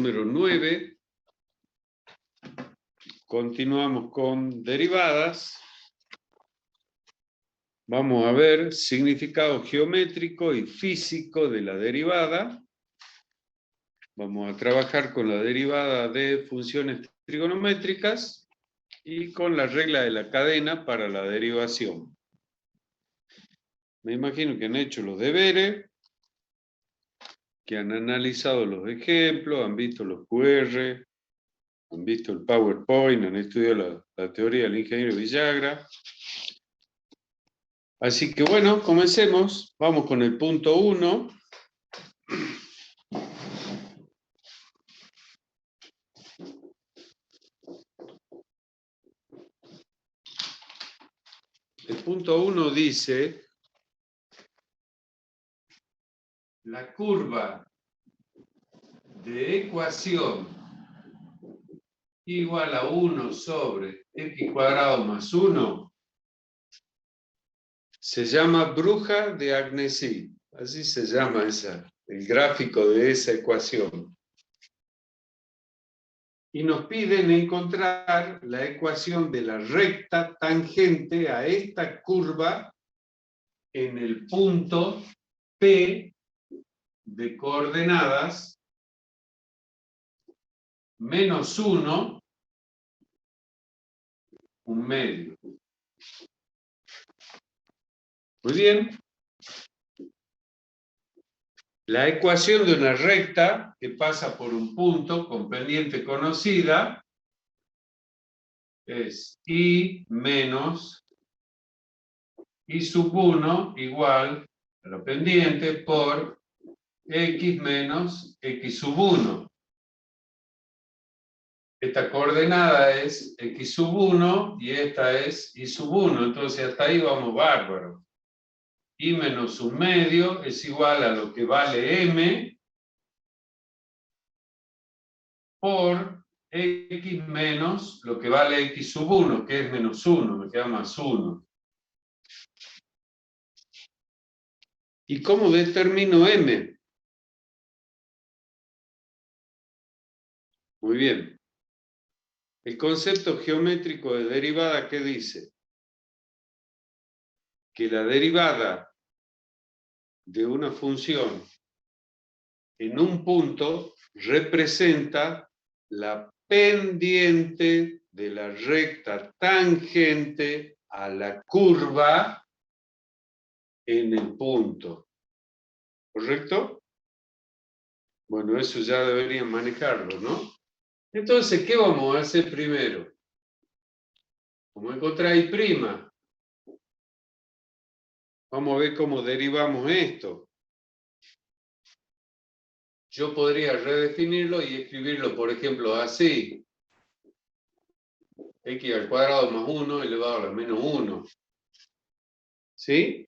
número 9. Continuamos con derivadas. Vamos a ver significado geométrico y físico de la derivada. Vamos a trabajar con la derivada de funciones trigonométricas y con la regla de la cadena para la derivación. Me imagino que han hecho los deberes, que han analizado los ejemplos, han visto los QR, han visto el PowerPoint, han estudiado la teoría del ingeniero Villagra. Así que bueno, comencemos. Vamos con el punto 1. El punto 1 dice: la curva de ecuación igual a 1 sobre x cuadrado más 1 se llama bruja de Agnesi. Así se llama el gráfico de esa ecuación. Y nos piden encontrar la ecuación de la recta tangente a esta curva en el punto P de coordenadas menos 1, un medio. Muy bien. La ecuación de una recta que pasa por un punto con pendiente conocida es y menos y sub 1 igual a la pendiente por x menos x sub 1. Esta coordenada es x sub 1 y esta es y sub 1. Entonces hasta ahí vamos bárbaro. Y menos un medio es igual a lo que vale m por x menos lo que vale x sub 1, que es menos 1, me queda más 1. ¿Y cómo determino m? Muy bien. El concepto geométrico de derivada, ¿qué dice? Que la derivada de una función en un punto representa la pendiente de la recta tangente a la curva en el punto. ¿Correcto? Bueno, eso ya deberían manejarlo, ¿no? Entonces, ¿qué vamos a hacer primero? Vamos a encontrar I'. Vamos a ver cómo derivamos esto. Yo podría redefinirlo y escribirlo, por ejemplo, así. X al cuadrado más 1 elevado a la menos 1. ¿Sí?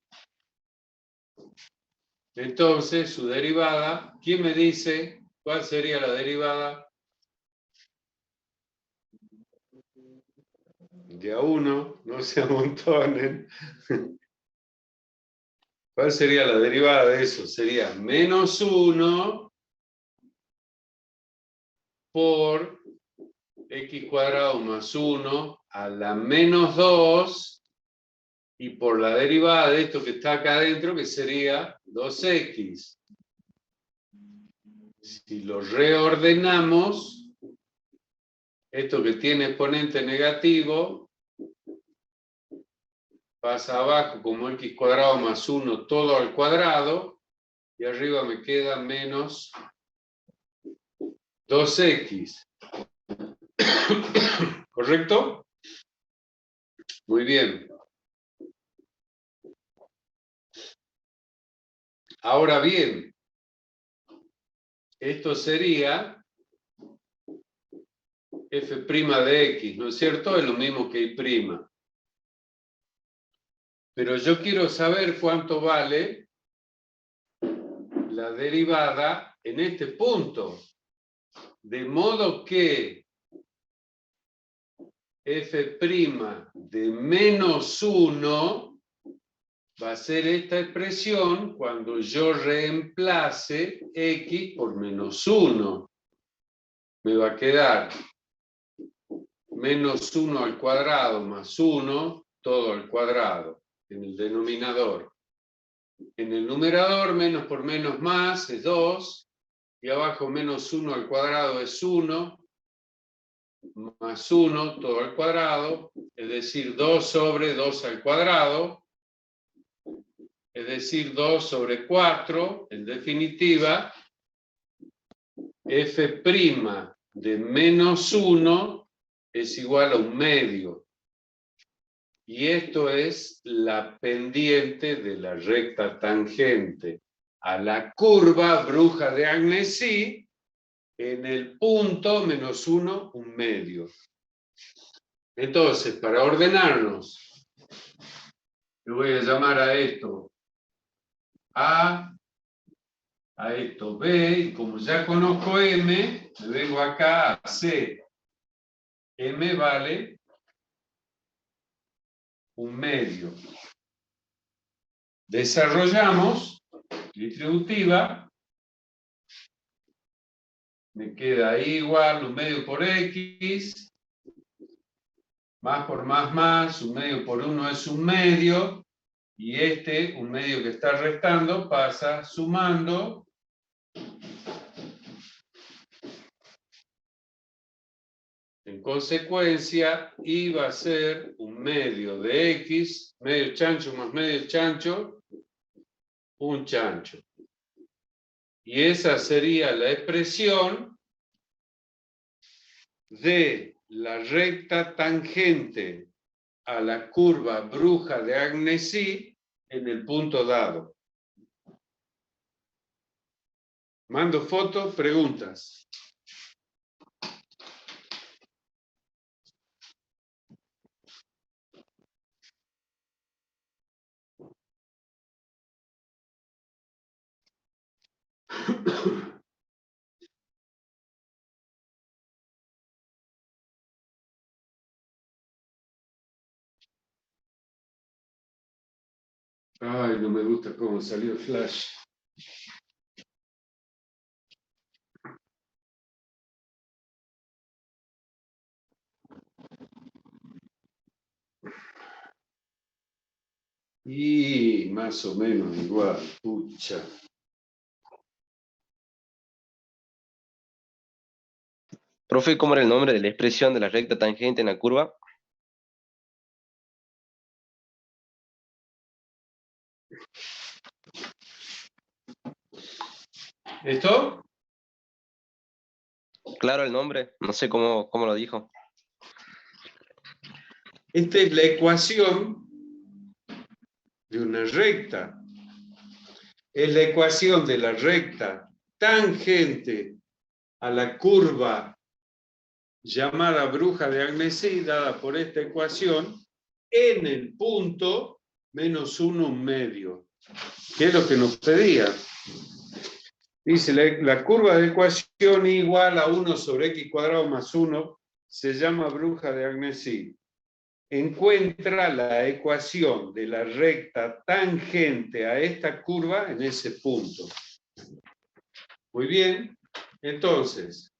Entonces, su derivada, ¿quién me dice cuál sería la derivada? De a 1, no se amontonen. ¿Cuál sería la derivada de eso? Sería menos 1 por x cuadrado más 1 a la menos 2 y por la derivada de esto que está acá adentro, que sería 2x. Si lo reordenamos, esto que tiene exponente negativo pasa abajo como x cuadrado más 1 todo al cuadrado y arriba me queda menos 2x. ¿Correcto? Muy bien. Ahora bien, esto sería f' de x, ¿no es cierto? Es lo mismo que y'. Pero yo quiero saber cuánto vale la derivada en este punto. De modo que f' de menos 1 va a ser esta expresión cuando yo reemplace x por menos 1. me va a quedar menos 1 al cuadrado más 1, todo al cuadrado, en el denominador. En el numerador, menos por menos más es 2, y abajo menos 1 al cuadrado es 1, más 1, todo al cuadrado, es decir, 2 sobre 2 al cuadrado, es decir, 2 sobre 4, en definitiva, f' de menos 1 es igual a 1 medio. Y esto es la pendiente de la recta tangente a la curva bruja de Agnesy en el punto menos 1, 1 medio. Entonces, para ordenarnos, yo voy a llamar a esto A esto B, y como ya conozco M, me vengo acá a C. M vale 1 medio. Desarrollamos distributiva, me queda ahí igual 1 medio por X, más por más, 1 medio por 1 es 1 medio, y este 1 medio que está restando pasa sumando. En consecuencia, I va a ser 1 medio de X, medio chancho más medio chancho, 1 chancho. Y esa sería la expresión de la recta tangente a la curva bruja de Agnesy en el punto dado. Mando foto, preguntas. Ay, no me gusta cómo salió el flash. Y más o menos igual, pucha. Profe, ¿cómo era el nombre de la expresión de la recta tangente en la curva? ¿Esto? Claro, el nombre, no sé cómo lo dijo. Esta es la ecuación de una recta. Es la ecuación de la recta tangente a la curva llamada bruja de Agnesy, dada por esta ecuación, en el punto menos 1, 1 medio. ¿Qué es lo que nos pedía? Dice, la curva de ecuación igual a 1 sobre x cuadrado más 1 se llama bruja de Agnesy. Encuentra la ecuación de la recta tangente a esta curva en ese punto. Muy bien, entonces,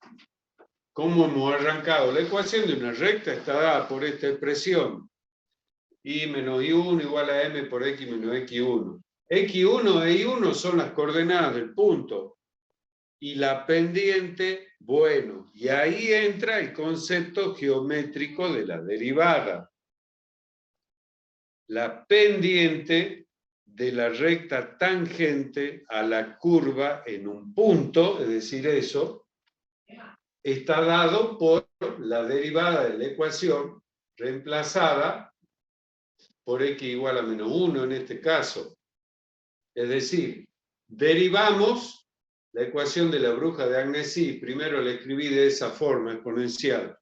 ¿cómo hemos arrancado? La ecuación de una recta está dada por esta expresión. Y menos I1 igual a M por X menos X1. X1 e I1 son las coordenadas del punto. Y la pendiente, bueno, y ahí entra el concepto geométrico de la derivada. La pendiente de la recta tangente a la curva en un punto, es decir, eso, está dado por la derivada de la ecuación reemplazada por x igual a menos 1 en este caso. Es decir, derivamos la ecuación de la bruja de Agnesy, primero la escribí de esa forma exponencial.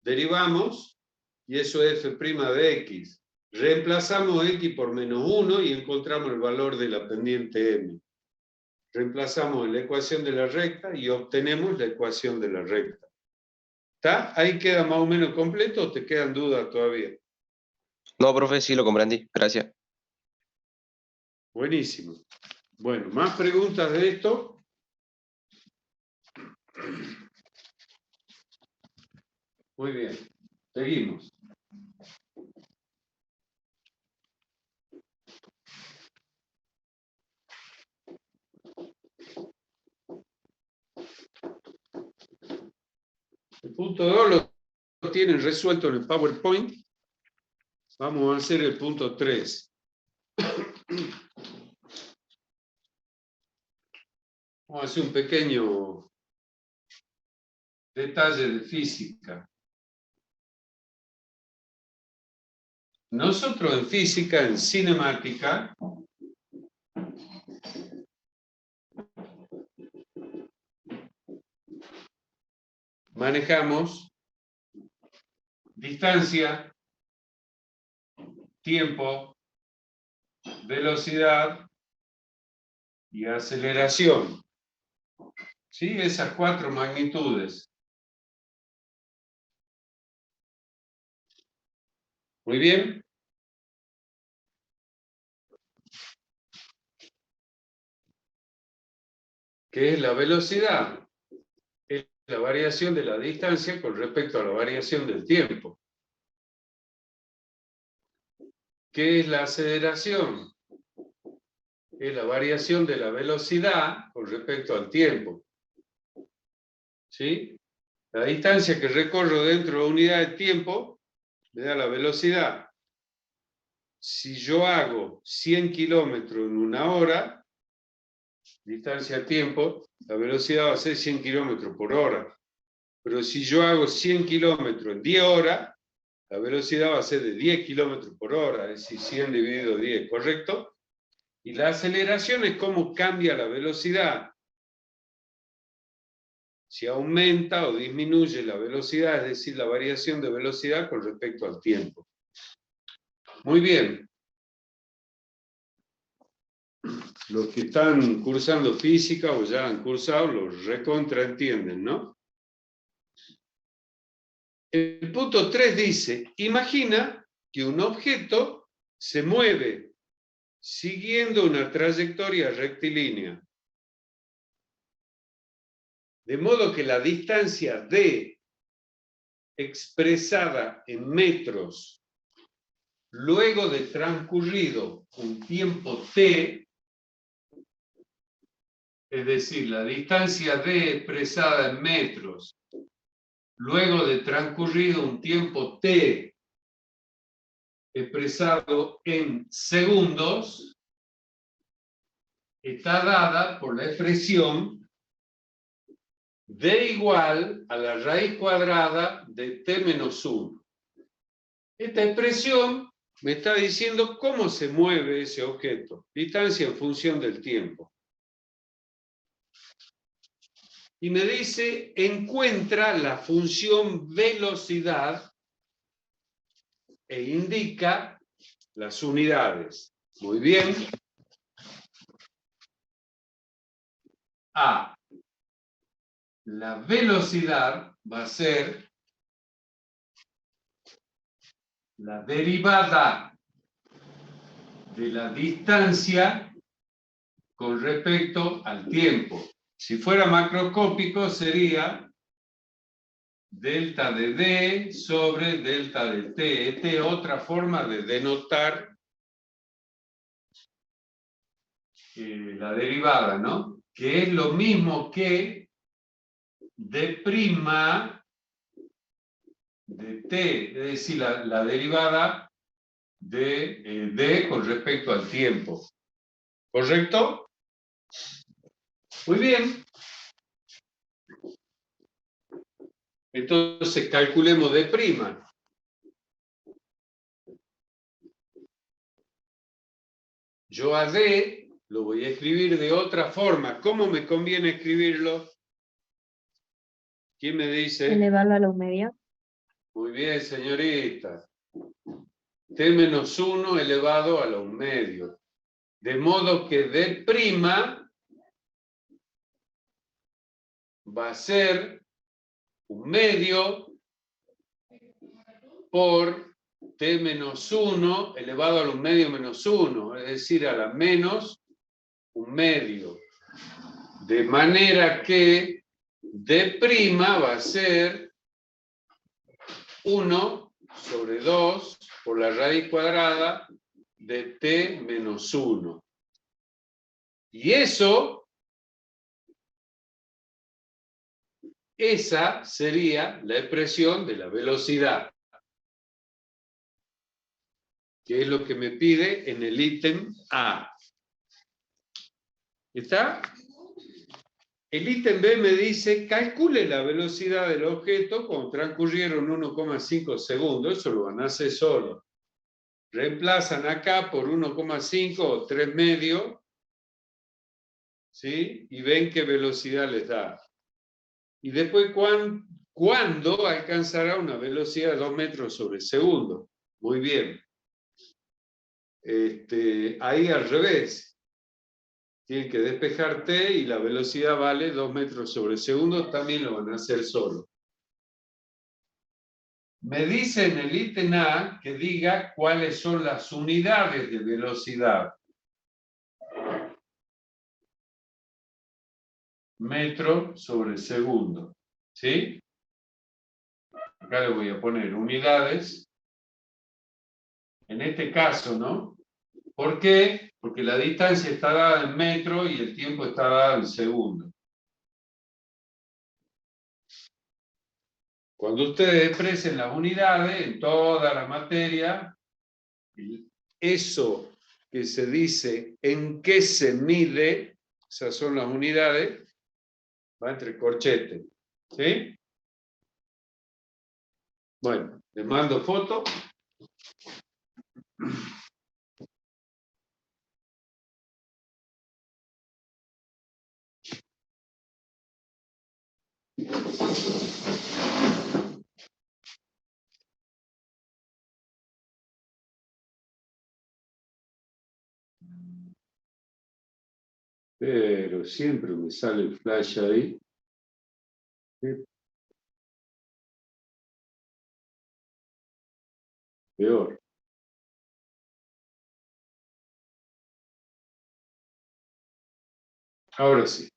Derivamos, y eso es f' de x. Reemplazamos x por menos 1 y encontramos el valor de la pendiente m. Reemplazamos la ecuación de la recta y obtenemos la ecuación de la recta. ¿Está? ¿Ahí queda más o menos completo o te quedan dudas todavía? No, profe, sí lo comprendí, gracias. Buenísimo. Bueno, ¿más preguntas de esto? Muy bien. Seguimos. El punto 2 lo tienen resuelto en el PowerPoint. Vamos a hacer el punto 3. Vamos a hacer un pequeño detalle de física. Nosotros en física, en cinemática, manejamos distancia, tiempo, velocidad y aceleración. ¿Sí? Esas 4 magnitudes. Muy bien. ¿Qué es la velocidad? Es la variación de la distancia con respecto a la variación del tiempo. ¿Qué es la aceleración? Es la variación de la velocidad con respecto al tiempo. ¿Sí? La distancia que recorro dentro de la unidad de tiempo me da la velocidad. Si yo hago 100 kilómetros en 1 hora, distancia-tiempo, la velocidad va a ser 100 kilómetros por hora. Pero si yo hago 100 kilómetros en 10 horas, la velocidad va a ser de 10 kilómetros por hora, es decir, 100 dividido 10, ¿correcto? Y la aceleración es cómo cambia la velocidad. Si aumenta o disminuye la velocidad, es decir, la variación de velocidad con respecto al tiempo. Muy bien. Los que están cursando física o ya han cursado, los recontraentienden, ¿no? El punto 3 dice, imagina que un objeto se mueve siguiendo una trayectoria rectilínea. De modo que la distancia D, expresada en metros, luego de transcurrido un tiempo T, es decir, la distancia D expresada en metros, luego de transcurrido un tiempo T, expresado en segundos, está dada por la expresión D igual a la raíz cuadrada de T menos 1. Esta expresión me está diciendo cómo se mueve ese objeto, distancia en función del tiempo. Y me dice, encuentra la función velocidad e indica las unidades. Muy bien. A. La velocidad va a ser la derivada de la distancia con respecto al tiempo. Si fuera macroscópico sería delta de D sobre delta de T. Esta es otra forma de denotar la derivada, ¿no? Que es lo mismo que D' de T, es decir, la derivada de D con respecto al tiempo. ¿Correcto? Muy bien. Entonces calculemos D'. Yo a D lo voy a escribir de otra forma. ¿Cómo me conviene escribirlo? ¿Quién me dice? Elevarlo a los medios. Muy bien, señorita. T menos 1 elevado a los medios. De modo que D' va a ser un medio por T menos 1 elevado a los medios menos 1, es decir, a la menos un medio. De manera que D' va a ser 1 sobre 2 por la raíz cuadrada de t menos 1. Y eso, esa sería la expresión de la velocidad, que es lo que me pide en el ítem A. ¿Está? El ítem B me dice, calcule la velocidad del objeto cuando transcurrieron 1,5 segundos. Eso lo van a hacer solo. Reemplazan acá por 1,5 o 3 medios, ¿sí? Y ven qué velocidad les da. Y después, ¿cuándo alcanzará una velocidad de 2 metros sobre segundo? Muy bien. Ahí al revés. Tienen que despejar t y la velocidad vale 2 metros sobre segundo. También lo van a hacer solo. Me dice en el ítem A que diga cuáles son las unidades de velocidad. Metro sobre segundo. ¿Sí? Acá le voy a poner unidades. En este caso, ¿no? ¿Por qué? Porque la distancia está dada en metro y el tiempo está dado en segundo. Cuando ustedes expresen las unidades en toda la materia, eso que se dice en qué se mide, esas son las unidades, va entre corchetes. ¿Sí? Bueno, les mando foto. Pero siempre me sale el flash ahí. Peor. Ahora sí.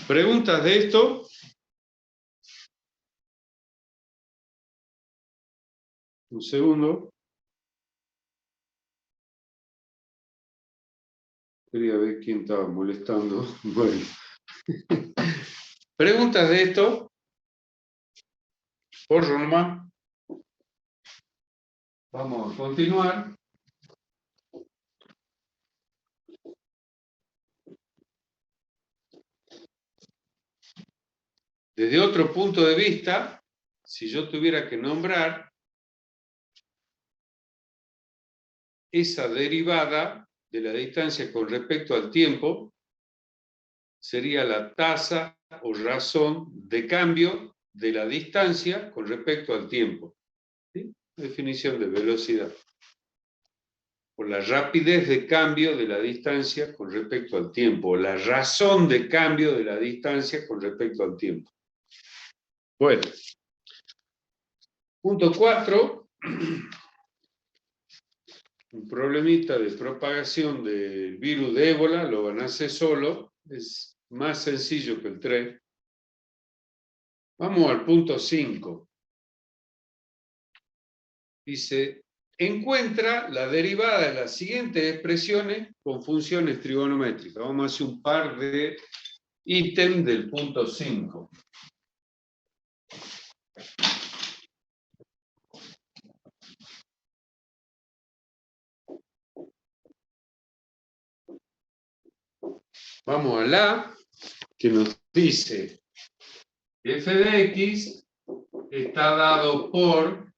¿Preguntas de esto? Un segundo. Quería ver quién estaba molestando. Bueno. ¿Preguntas de esto? Por nomás. Vamos a continuar. Desde otro punto de vista, si yo tuviera que nombrar esa derivada de la distancia con respecto al tiempo, sería la tasa o razón de cambio de la distancia con respecto al tiempo. ¿Sí? Definición de velocidad. O la rapidez de cambio de la distancia con respecto al tiempo, o la razón de cambio de la distancia con respecto al tiempo. Bueno, punto 4, un problemita de propagación del virus de ébola, lo van a hacer solo, es más sencillo que el 3. Vamos al punto 5. Dice, encuentra la derivada de las siguientes expresiones con funciones trigonométricas. Vamos a hacer un par de ítems del punto 5. Vamos a la que nos dice f de x está dado por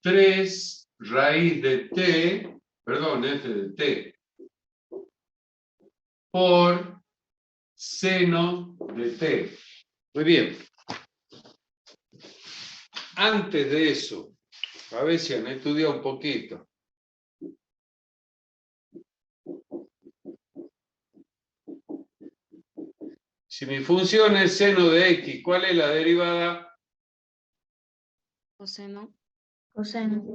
3 raíz de t, perdón, f de t, por seno de t. Muy bien. Antes de eso, a ver si han estudiado un poquito. Si mi función es seno de x, ¿cuál es la derivada? Coseno. Coseno.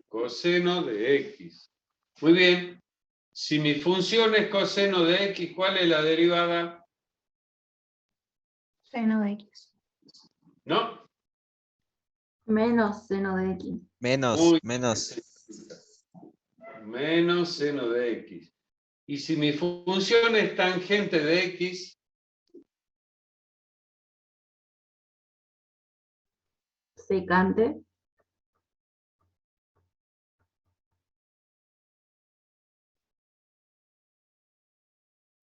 Coseno de x. Muy bien. Si mi función es coseno de x, ¿cuál es la derivada? Seno de x. ¿No? Menos seno de x. Menos, Muy menos. menos seno de x. Y si mi función es tangente de x, Secante.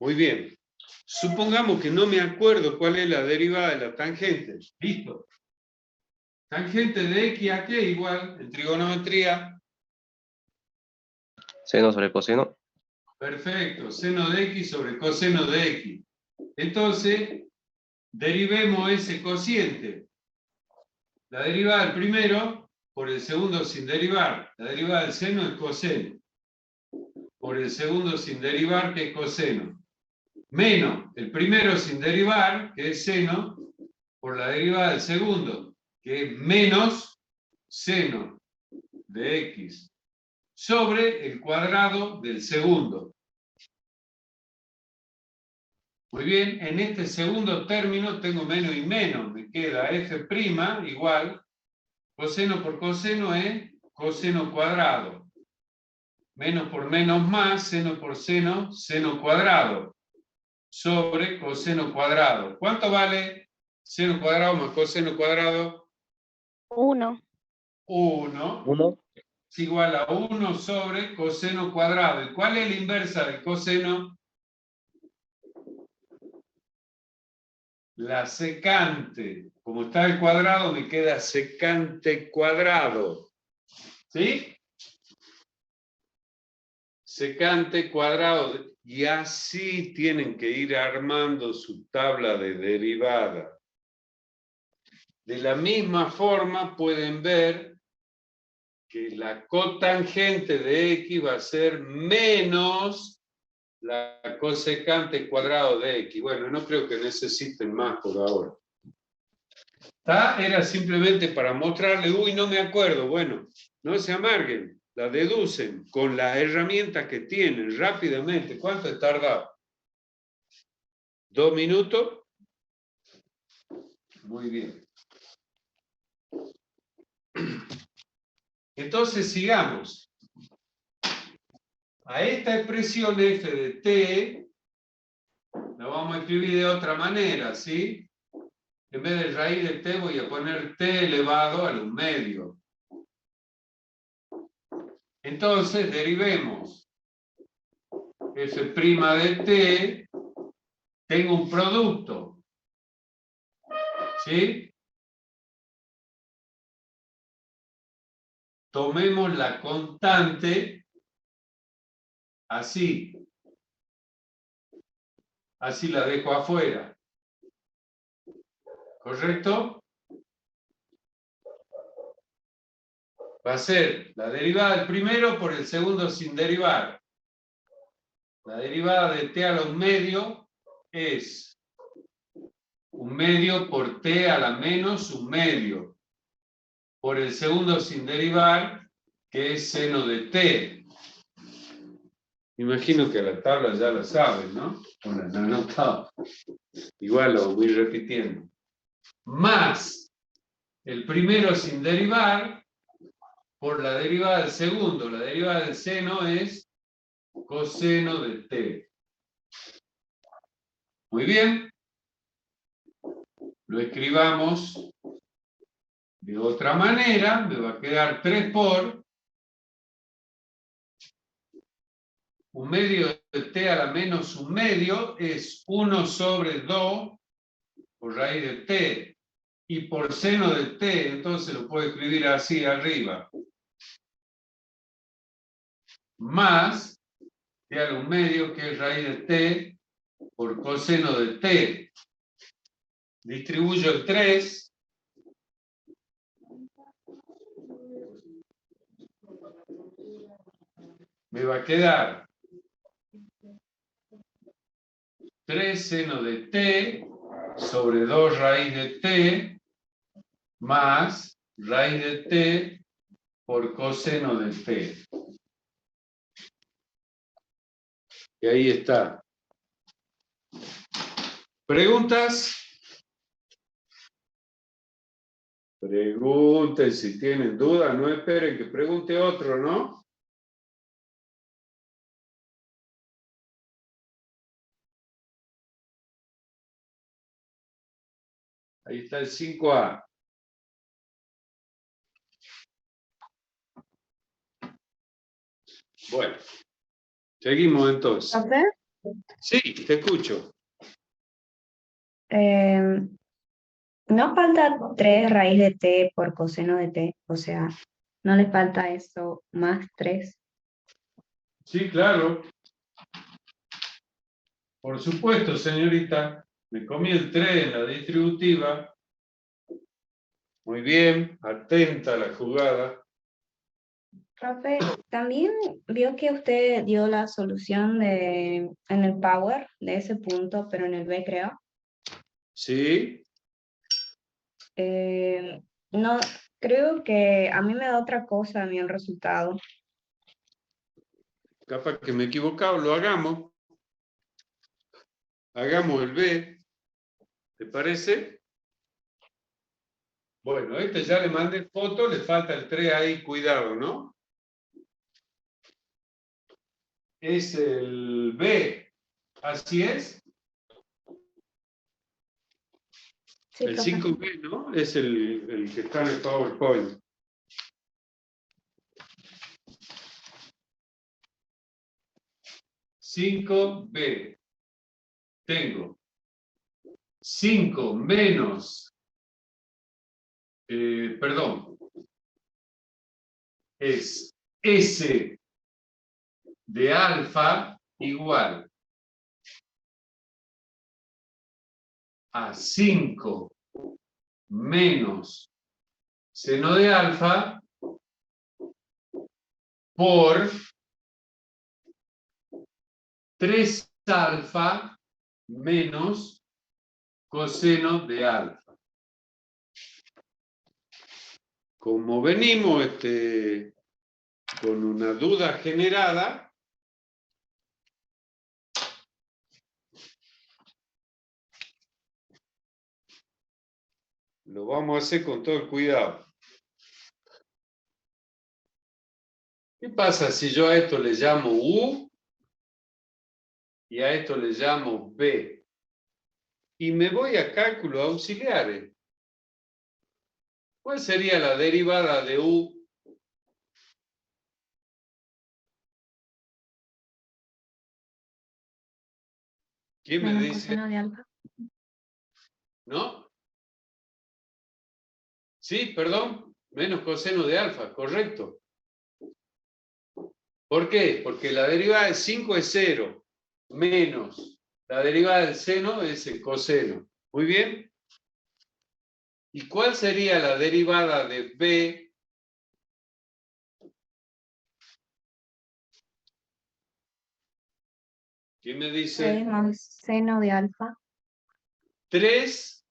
muy bien. Supongamos que no me acuerdo cuál es la derivada de la tangente. ¿Listo? Tangente de x a qué igual en trigonometría. Seno sobre coseno. Perfecto. Seno de x sobre coseno de x. Entonces, derivemos ese cociente. La derivada del primero por el segundo sin derivar. La derivada del seno es coseno. Por el segundo sin derivar, que es coseno. Menos el primero sin derivar, que es seno, por la derivada del segundo, que es menos seno de x, sobre el cuadrado del segundo. Muy bien, en este segundo término tengo menos y menos, me queda f' igual, coseno por coseno es coseno cuadrado. Menos por menos más, seno por seno, seno cuadrado. Sobre coseno cuadrado. ¿Cuánto vale seno cuadrado más coseno cuadrado? 1. 1 1. es igual a 1 sobre coseno cuadrado. ¿Y cuál es la inversa del coseno? La secante. Como está el cuadrado, me queda secante cuadrado. ¿Sí? Secante cuadrado. Y así tienen que ir armando su tabla de derivada. De la misma forma pueden ver que la cotangente de x va a ser menos la cosecante cuadrado de x. Bueno, no creo que necesiten más por ahora. Era simplemente para mostrarle, uy, no me acuerdo. Bueno, no se amarguen, la deducen con la herramienta que tienen rápidamente. ¿Cuánto he tardado? ¿2 minutos? Muy bien. Entonces sigamos. A esta expresión f de t la vamos a escribir de otra manera, ¿sí? En vez de raíz de t voy a poner t elevado a 1/2. Entonces derivemos f' de t, tengo un producto, ¿sí? Tomemos la constante así. Así la dejo afuera. ¿Correcto? Va a ser la derivada del primero por el segundo sin derivar. La derivada de t a los medios es 1/2 por t a la menos 1/2 por el segundo sin derivar, que es seno de t. Imagino que la tabla ya la saben, ¿no? O la han anotado. Igual lo voy repitiendo. Más el primero sin derivar por la derivada del segundo. La derivada del seno es coseno de t. Muy bien. Lo escribamos de otra manera. Me va a quedar 3 por 1/2 de t a la menos 1/2 es 1 sobre 2 por raíz de t. Y por seno de t, entonces lo puedo escribir así arriba. Más t a la 1/2, que es raíz de t, por coseno de t. Distribuyo el 3. Me va a quedar 3 seno de t sobre 2 raíz de t más raíz de t por coseno de t. Y ahí está. ¿Preguntas? Pregunten si tienen dudas, no esperen que pregunte otro, ¿no? Ahí está el 5A. Bueno, seguimos entonces. ¿Profe? Sí, te escucho. ¿No falta 3 raíz de t por coseno de t? O sea, ¿no le falta eso más 3? Sí, claro. Por supuesto, señorita. Me comí el 3 en la distributiva. Muy bien, atenta a la jugada. Profe, también vio que usted dio la solución en el power de ese punto, pero en el B creo. Sí, No, creo que a mí me da otra cosa a mí el resultado. capaz que me he equivocado, lo hagamos. Hagamos el B. ¿Te parece? Bueno, este ya le mandé foto, le falta el 3 ahí, cuidado, ¿no? Es el B. ¿Así es? Sí, El profe. 5B, ¿no? Es el que está en el PowerPoint. (5B). Tengo 5 menos, perdón, es S de alfa igual a 5 menos seno de alfa por 3 alfa menos coseno de alfa. Como venimos con una duda generada, lo vamos a hacer con todo el cuidado. ¿Qué pasa si yo a esto le llamo U y a esto le llamo B? Y me voy a cálculos auxiliares. ¿Cuál sería la derivada de U? ¿Quién me Menos dice? coseno de alfa. ¿No? Sí, perdón, menos coseno de alfa, correcto. ¿Por qué? Porque la derivada de 5 es 0, menos la derivada del seno es el coseno. Muy bien. ¿Y cuál sería la derivada de B? ¿Quién me 3 dice? más seno de alfa. 3.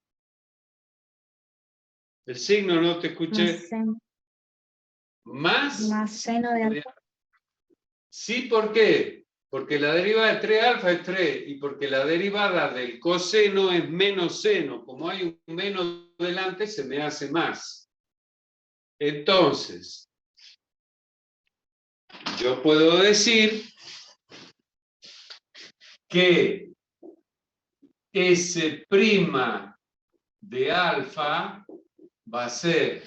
El signo no te Más, escuché. Más. más seno de alfa. Sí, ¿por qué? Porque la derivada de 3 alfa es 3 y porque la derivada del coseno es menos seno. Como hay un menos delante, se me hace más. Entonces, yo puedo decir que S' de alfa va a ser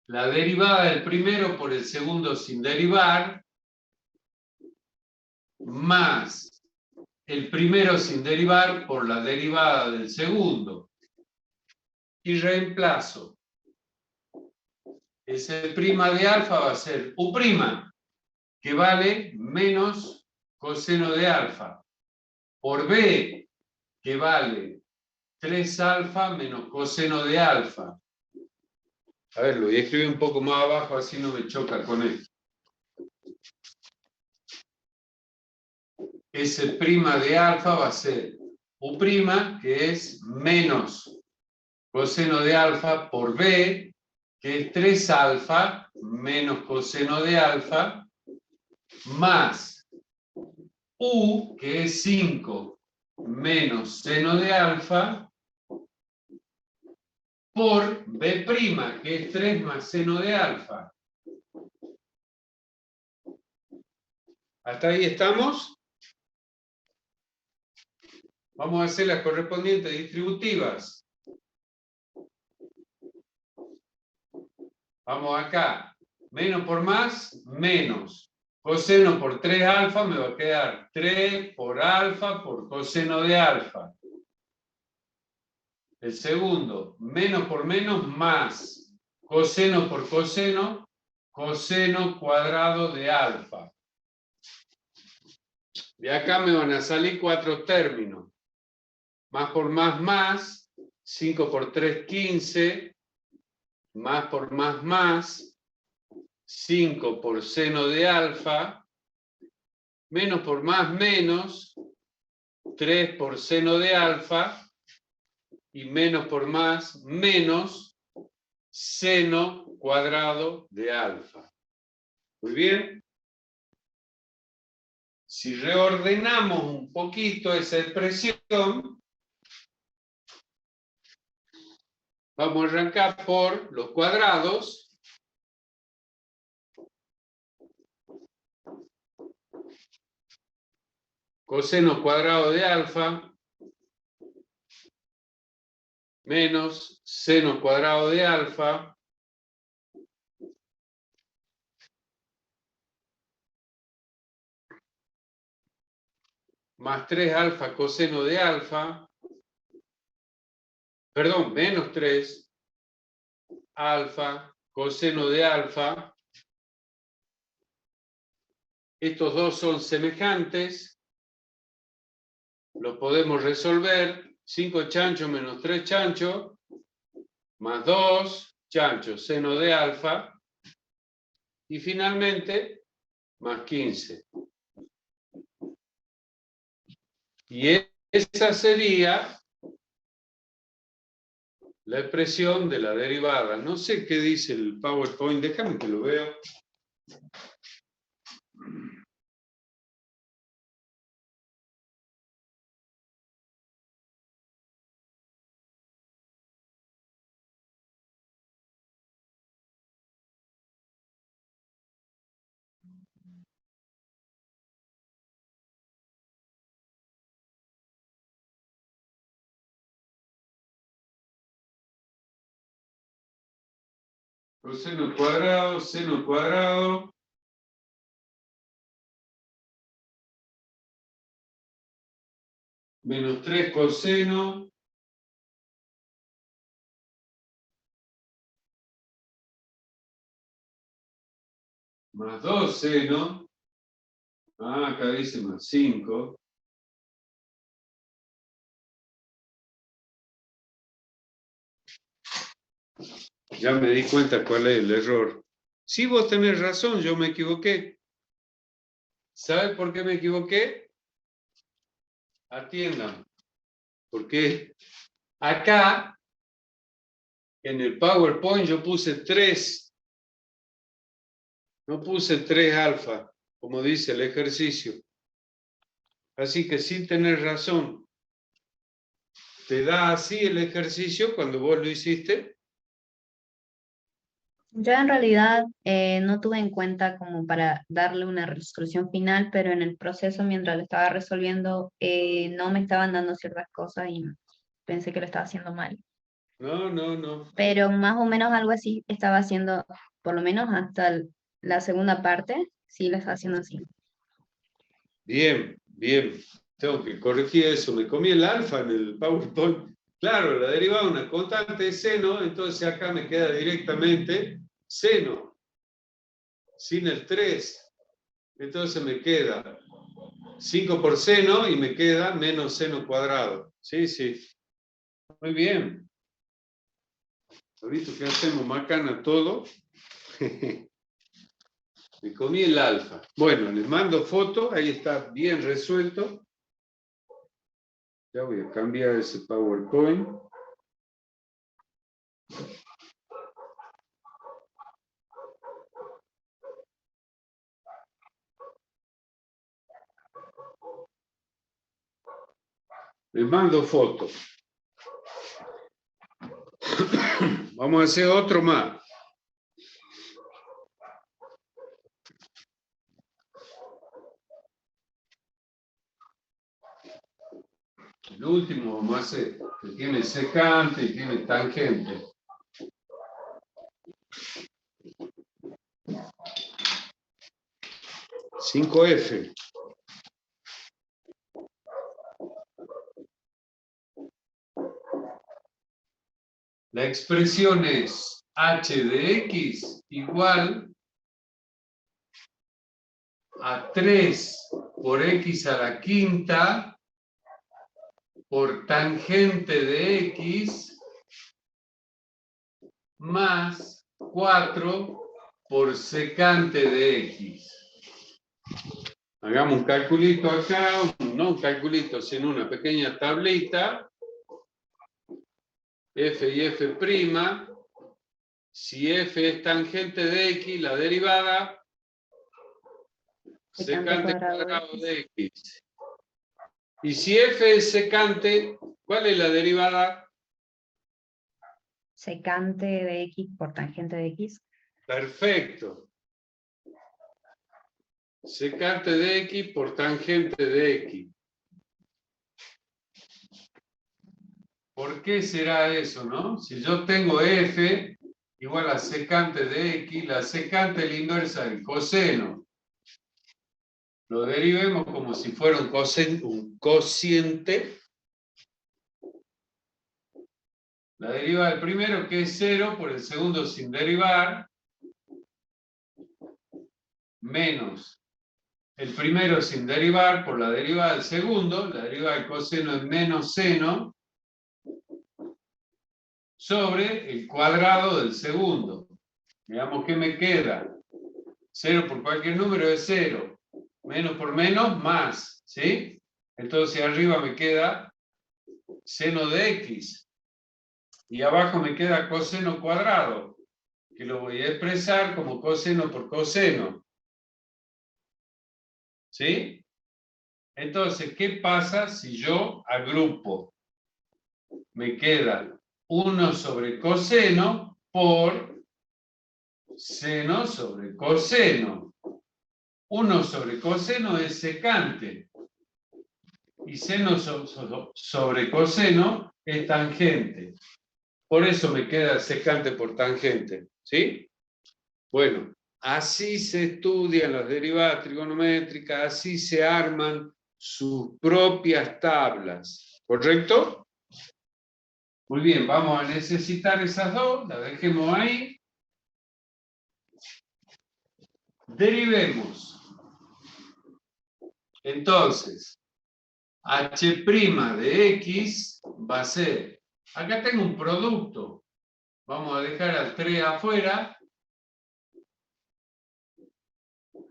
la derivada del primero por el segundo sin derivar, más el primero sin derivar por la derivada del segundo. Y reemplazo. S' de alfa va a ser U', que vale menos coseno de alfa, por B, que vale 3 alfa menos coseno de alfa. A ver, lo voy a escribir un poco más abajo, así no me choca con esto. S' de alfa va a ser U', que es menos coseno de alfa, por B, que es 3 alfa menos coseno de alfa, más U, que es 5 menos seno de alfa, por B', que es 3 más seno de alfa. ¿Hasta ahí estamos? Vamos a hacer las correspondientes distributivas. Vamos acá. Menos por más, menos. Coseno por 3 alfa me va a quedar 3 por alfa por coseno de alfa. El segundo, menos por menos, más. Coseno por coseno, coseno cuadrado de alfa. De acá me van a salir 4 términos. Más por más, 5 por 3, 15. Más por más, 5 por seno de alfa. Menos por más, menos, 3 por seno de alfa. Y menos por más, menos, seno cuadrado de alfa. Muy bien. Si reordenamos un poquito esa expresión, vamos a arrancar por los cuadrados. Coseno cuadrado de alfa menos seno cuadrado de alfa más 3 alfa coseno de alfa, perdón, menos 3 alfa coseno de alfa. Estos dos son semejantes, los podemos resolver. 5 chanchos menos 3 chanchos, más 2 chanchos seno de alfa, y finalmente más 15. Y esa sería la expresión de la derivada. No sé qué dice el PowerPoint, déjame que lo veo. Coseno cuadrado, seno cuadrado. Menos 3 coseno. Más 2 seno. Ah, acá dice más 5. Ya me di cuenta cuál es el error. Si vos tenés razón, yo me equivoqué. ¿Sabes por qué me equivoqué? Atiendan. Porque acá, en el PowerPoint, yo puse 3. No puse 3 alfa, como dice el ejercicio. Así que sin tener razón. ¿Te da así el ejercicio cuando vos lo hiciste? Yo en realidad no tuve en cuenta como para darle una resolución final, pero en el proceso mientras lo estaba resolviendo no me estaban dando ciertas cosas y pensé que lo estaba haciendo mal. No, no, no. Pero más o menos algo así estaba haciendo, por lo menos hasta la segunda parte, sí lo estaba haciendo así. Bien, bien. Tengo que corregir eso. Me comí el alfa en el PowerPoint. Claro, la derivada de una constante es seno, entonces acá me queda directamente seno, sin el 3. Entonces me queda 5 por seno y me queda menos seno cuadrado. Sí, sí. Muy bien. ¿Has visto que hacemos macana todo? Me comí el alfa. Bueno, les mando foto, ahí está bien resuelto. Ya voy a cambiar ese PowerPoint. Les mando fotos. Vamos a hacer otro más. El último vamos a hacer, que tiene secante y tiene tangente. (5F). La expresión es h de x igual a 3 por x a la quinta por tangente de x más 4 por secante de x. Hagamos un calculito acá, no un calculito, sino una pequeña tablita. F y F', si F es tangente de X, la derivada, secante cuadrado de X. Y si F es secante, ¿cuál es la derivada? Secante de X por tangente de X. Perfecto. Secante de X por tangente de X. ¿Por qué será eso, no? Si yo tengo F igual a secante de X, la secante es la inversa del coseno. Lo derivemos como si fuera un cociente. La derivada del primero, que es 0, por el segundo sin derivar, menos el primero sin derivar por la derivada del segundo, la derivada del coseno es menos seno, sobre el cuadrado del segundo. Veamos qué me queda. 0 por cualquier número es 0. Menos por menos, más. ¿Sí? Entonces arriba me queda seno de x. Y abajo me queda coseno cuadrado, que lo voy a expresar como coseno por coseno. ¿Sí? Entonces, ¿qué pasa si yo agrupo? Me queda 1 sobre coseno por seno sobre coseno. 1 sobre coseno es secante. Y seno sobre coseno es tangente. Por eso me queda secante por tangente. ¿Sí? Bueno, así se estudian las derivadas trigonométricas, así se arman sus propias tablas. ¿Correcto? Muy bien, vamos a necesitar esas dos, las dejemos ahí. Derivemos. Entonces, h' de x va a ser, acá tengo un producto, vamos a dejar al 3 afuera,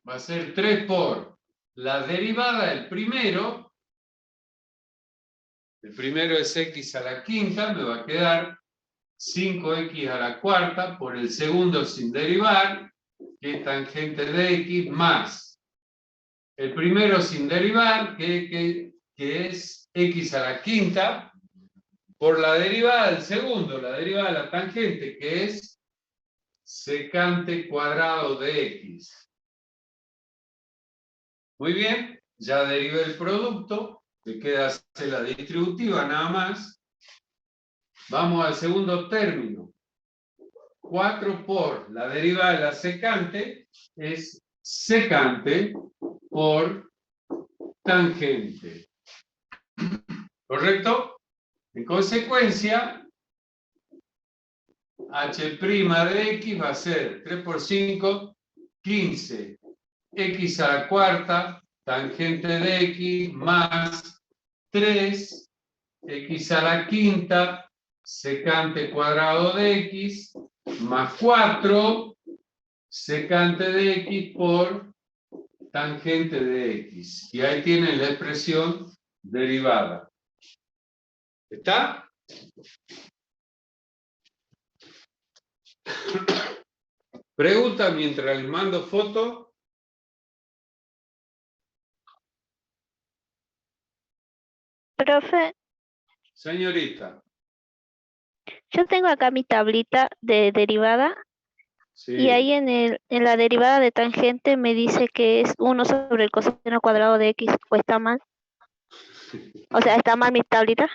va a ser 3 por la derivada del primero, el primero es x a la quinta, me va a quedar 5x a la cuarta por el segundo sin derivar, que es tangente de x, más el primero sin derivar, que es x a la quinta, por la derivada del segundo, la derivada de la tangente, que es secante cuadrado de x. Muy bien, ya derivé el producto, me queda hacer la distributiva nada más. Vamos al segundo término. 4 por la derivada de la secante es secante por tangente. ¿Correcto? En consecuencia, h' de x va a ser 3 por 5, 15. X a la cuarta, tangente de x, más 3, x a la quinta, secante cuadrado de x, más 4, secante de x por tangente de x. Y ahí tienen la expresión derivada. ¿Está? Pregunta mientras les mando foto. Profe, Señorita. Yo tengo acá mi tablita de derivada Sí. y ahí en la derivada de tangente me dice que es 1 sobre el coseno cuadrado de x, ¿o está mal? O sea, ¿está mal mi tablita?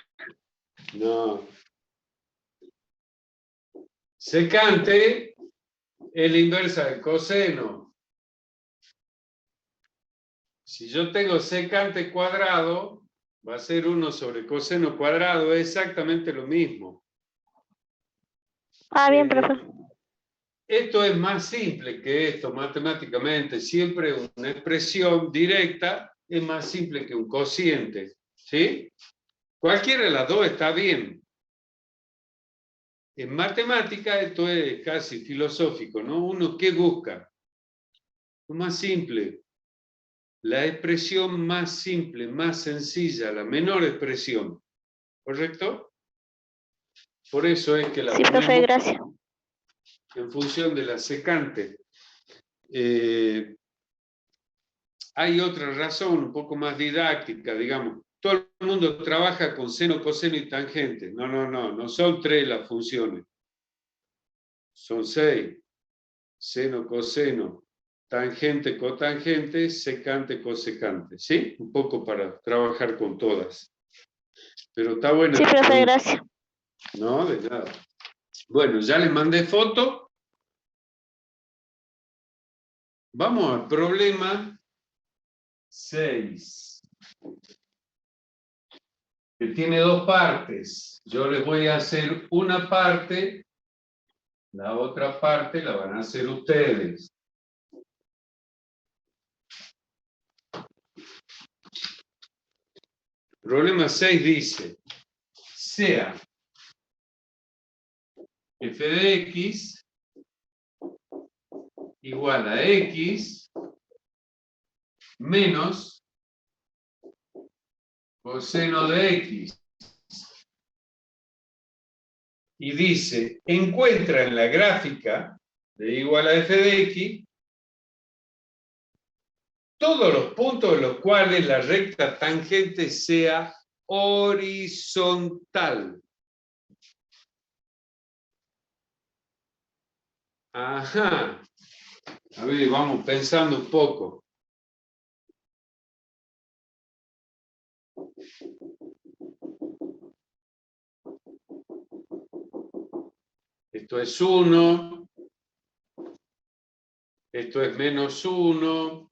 No. Secante es la inversa del coseno. Si yo tengo secante cuadrado, va a ser 1 sobre coseno cuadrado, es exactamente lo mismo. Ah, bien, profe. Esto es más simple que esto matemáticamente. Siempre una expresión directa es más simple que un cociente. ¿Sí? Cualquiera de las dos está bien. En matemática esto es casi filosófico, ¿no? Uno, ¿qué busca? Lo más simple. La expresión más simple, más sencilla, la menor expresión. ¿Correcto? Por eso es que la Sí, profe, ponemos gracias. en función de la secante. Hay otra razón un poco más didáctica, digamos. Todo el mundo trabaja con seno, coseno y tangente. No son 3 las funciones. Son 6. Seno, coseno, tangente, cotangente, secante, cosecante. ¿Sí? Un poco para trabajar con todas. Pero está buena. Sí, profe, gracias. No, de nada. Bueno, ya les mandé foto. Vamos al problema 6. Que tiene 2 partes. Yo les voy a hacer una parte, la otra parte la van a hacer ustedes. Problema 6 dice, sea f de x igual a x menos coseno de x. Y dice, encuentra en la gráfica de igual a f de x todos los puntos en los cuales la recta tangente sea horizontal. Ajá. A ver, vamos pensando un poco. Esto es 1. Esto es menos 1.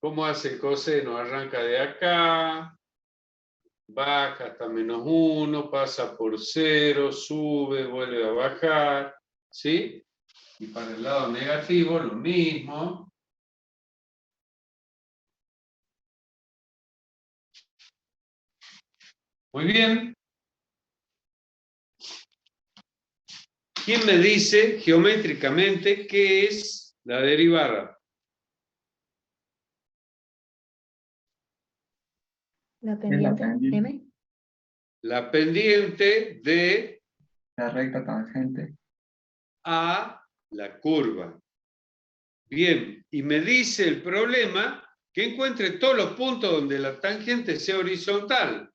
¿Cómo hace el coseno? Arranca de acá, baja hasta menos 1, pasa por 0, sube, vuelve a bajar, ¿sí? Y para el lado negativo lo mismo. Muy bien. ¿Quién me dice geométricamente qué es la derivada? La pendiente, M. La pendiente de La recta tangente. a la curva. Bien, y me dice el problema que encuentre todos los puntos donde la tangente sea horizontal.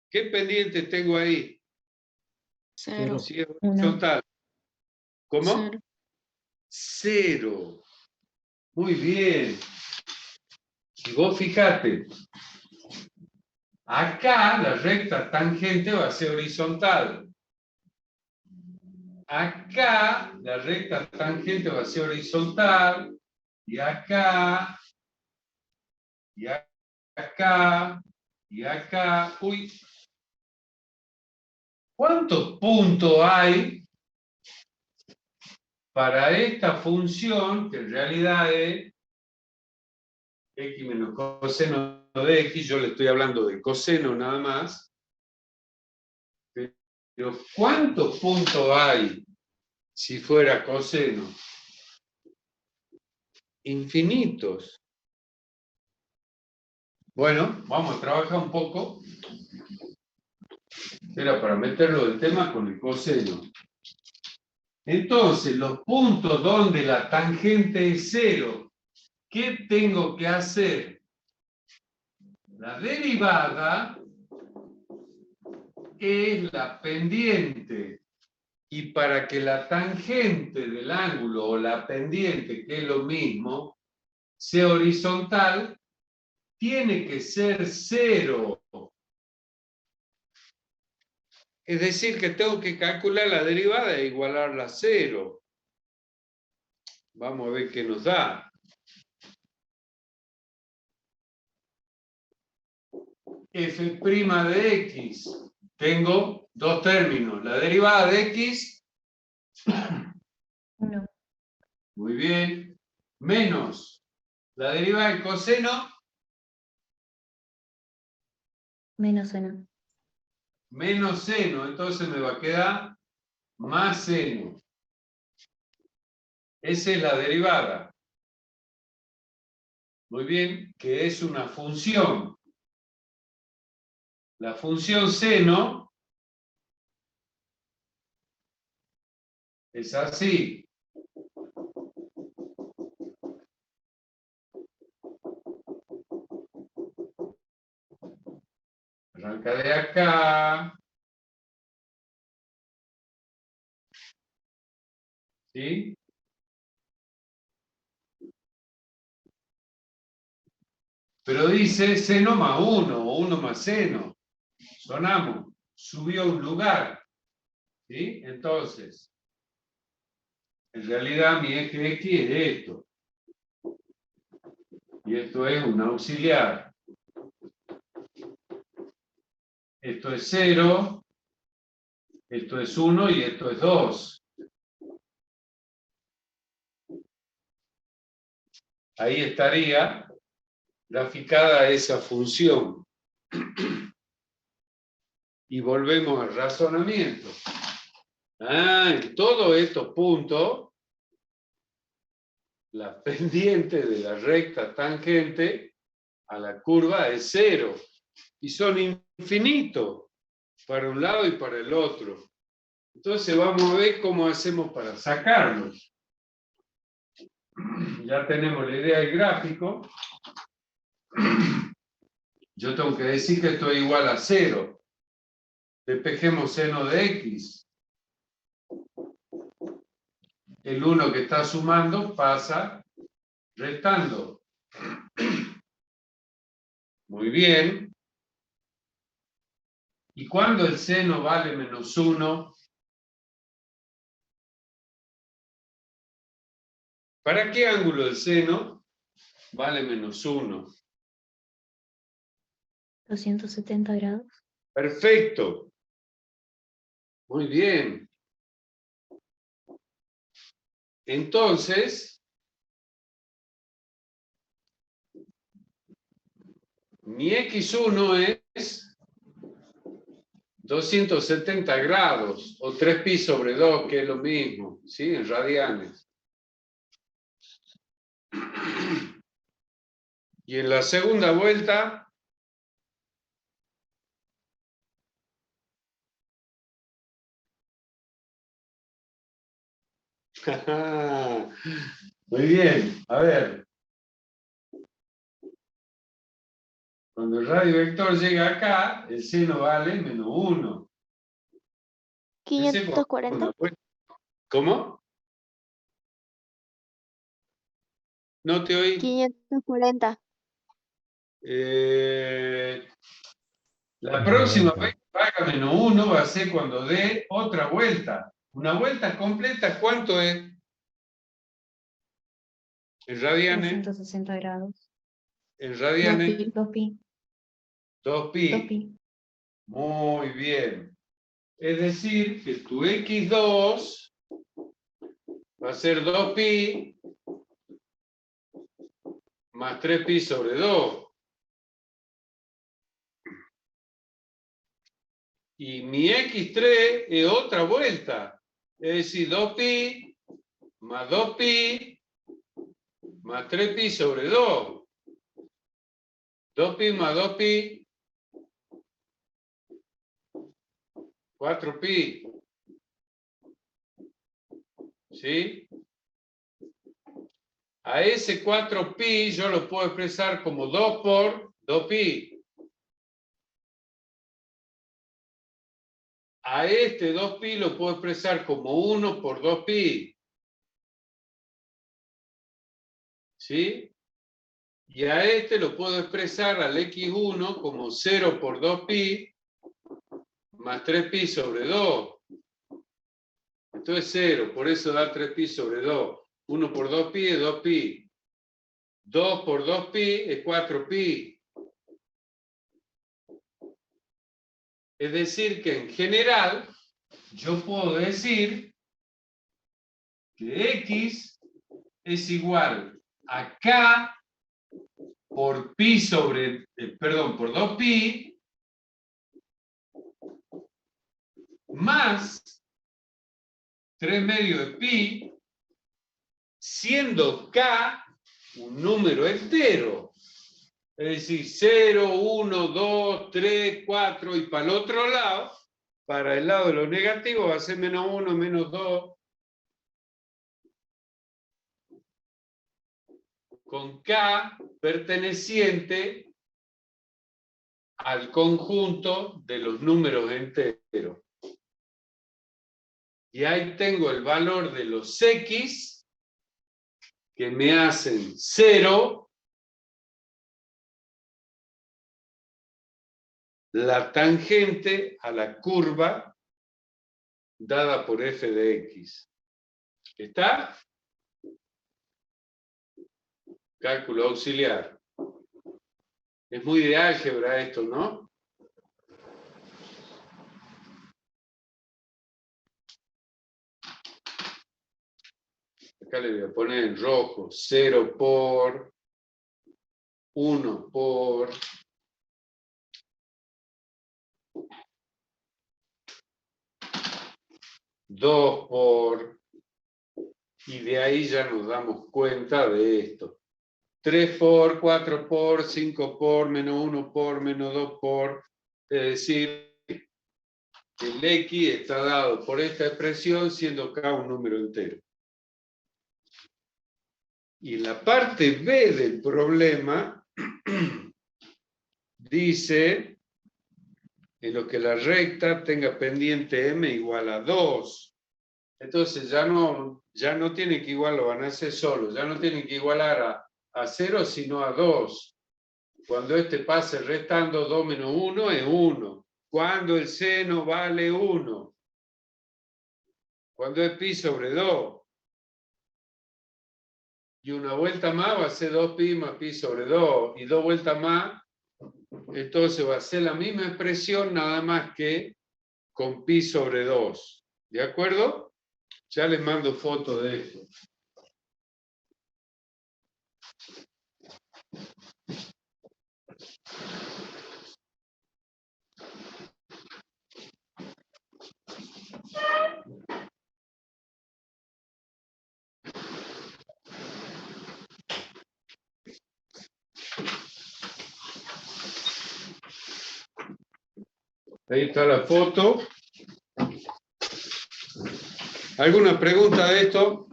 ¿Qué pendiente tengo ahí? Cero. Si es horizontal. ¿Cómo? Cero. 0. Muy bien. Y vos fijate, acá la recta tangente va a ser horizontal. Acá la recta tangente va a ser horizontal. Y acá. Y acá. Y acá. Uy. ¿Cuántos puntos hay para esta función que en realidad es x menos coseno de x? Yo le estoy hablando de coseno nada más. Pero ¿cuántos puntos hay si fuera coseno? Infinitos. Bueno, vamos a trabajar un poco. Era para meterlo del tema con el coseno. Entonces, los puntos donde la tangente es 0, ¿qué tengo que hacer? La derivada es la pendiente. Y para que la tangente del ángulo o la pendiente, que es lo mismo, sea horizontal, tiene que ser 0. Es decir, que tengo que calcular la derivada e igualarla a 0. Vamos a ver qué nos da. F' de x. Tengo dos términos. La derivada de x. 1. Muy bien. Menos la derivada del coseno. Menos seno. Menos seno. Entonces me va a quedar más seno. Esa es la derivada. Muy bien, que es una función. La función seno es así. Arranca de acá. ¿Sí? Pero dice seno más 1 o 1 más seno. Sonamos. Subió un lugar. ¿Sí? Entonces, en realidad mi eje X es esto. Y esto es un auxiliar. Esto es 0. Esto es 1 y esto es 2. Ahí estaría graficada esa función. Y volvemos al razonamiento. En todos estos puntos, la pendiente de la recta tangente a la curva es 0. Y son infinitos para un lado y para el otro. Entonces vamos a ver cómo hacemos para sacarlos. Ya tenemos la idea del gráfico. Yo tengo que decir que esto es igual a 0. Despejemos seno de x. El 1 que está sumando pasa restando. Muy bien. ¿Y cuando el seno vale menos 1? ¿Para qué ángulo el seno vale menos 1? 270 grados. Perfecto. Muy bien. Entonces, mi x1 es 270 grados, o 3pi sobre 2, que es lo mismo, ¿sí? En radianes. Y en la segunda vuelta, muy bien, a ver. Cuando el radio vector llega acá, el seno vale menos 1. 540. ¿Cómo? No te oí. 540. La próxima vez que haga menos 1 va a ser cuando dé otra vuelta. Una vuelta completa, ¿cuánto es? En radianes. 360 grados. En radianes. 2pi. 2pi. 2pi. Muy bien. Es decir, que tu x2 va a ser 2pi más 3pi sobre 2. Y mi x3 es otra vuelta. Es decir, 2pi más 2pi más 3pi sobre 2. 2pi más 2pi, 4pi. ¿Sí? A ese 4pi yo lo puedo expresar como 2 por 2pi. a este 2pi lo puedo expresar como 1 por 2pi. ¿Sí? Y a este lo puedo expresar al x1 como 0 por 2pi más 3pi sobre 2. Esto es 0, por eso da 3pi sobre 2. 1 por 2pi es 2pi. 2 por 2pi es 4pi. Es decir, que en general yo puedo decir que x es igual a k por pi sobre, por 2pi más 3 medios de pi, siendo k un número entero. Es decir, 0, 1, 2, 3, 4, y para el otro lado, para el lado de lo negativo, va a ser menos 1, menos 2. Con k perteneciente al conjunto de los números enteros. Y ahí tengo el valor de los x, que me hacen 0, la tangente a la curva dada por f de x. ¿Está? Cálculo auxiliar. Es muy de álgebra esto, ¿no? Acá le voy a poner en rojo 0 por 1 por 2 por, y de ahí ya nos damos cuenta de esto. 3 por, 4 por, 5 por, menos 1 por, menos 2 por. Es decir, el x está dado por esta expresión siendo k un número entero. Y en la parte B del problema dice en lo que la recta tenga pendiente m igual a 2. Entonces ya no tienen que igualar, lo van a hacer solo, ya no tienen que igualar a 0, sino a 2. Cuando este pase restando 2 menos 1 es 1. Cuando el seno vale 1. Cuando es pi sobre 2. Y una vuelta más va a ser 2pi más pi sobre 2. Y 2 vueltas más, entonces va a ser la misma expresión, nada más que con pi sobre 2. ¿De acuerdo? Ya les mando foto de esto. Ahí está la foto. ¿Alguna pregunta de esto?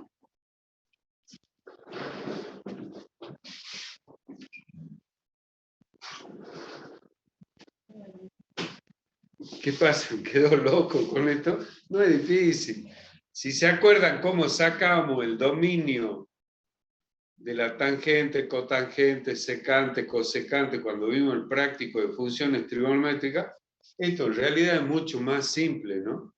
¿Qué pasa? ¿Quedó loco con esto? No es difícil. Si se acuerdan cómo sacamos el dominio de la tangente, cotangente, secante, cosecante, cuando vimos el práctico de funciones trigonométricas, esto en realidad es mucho más simple, ¿no?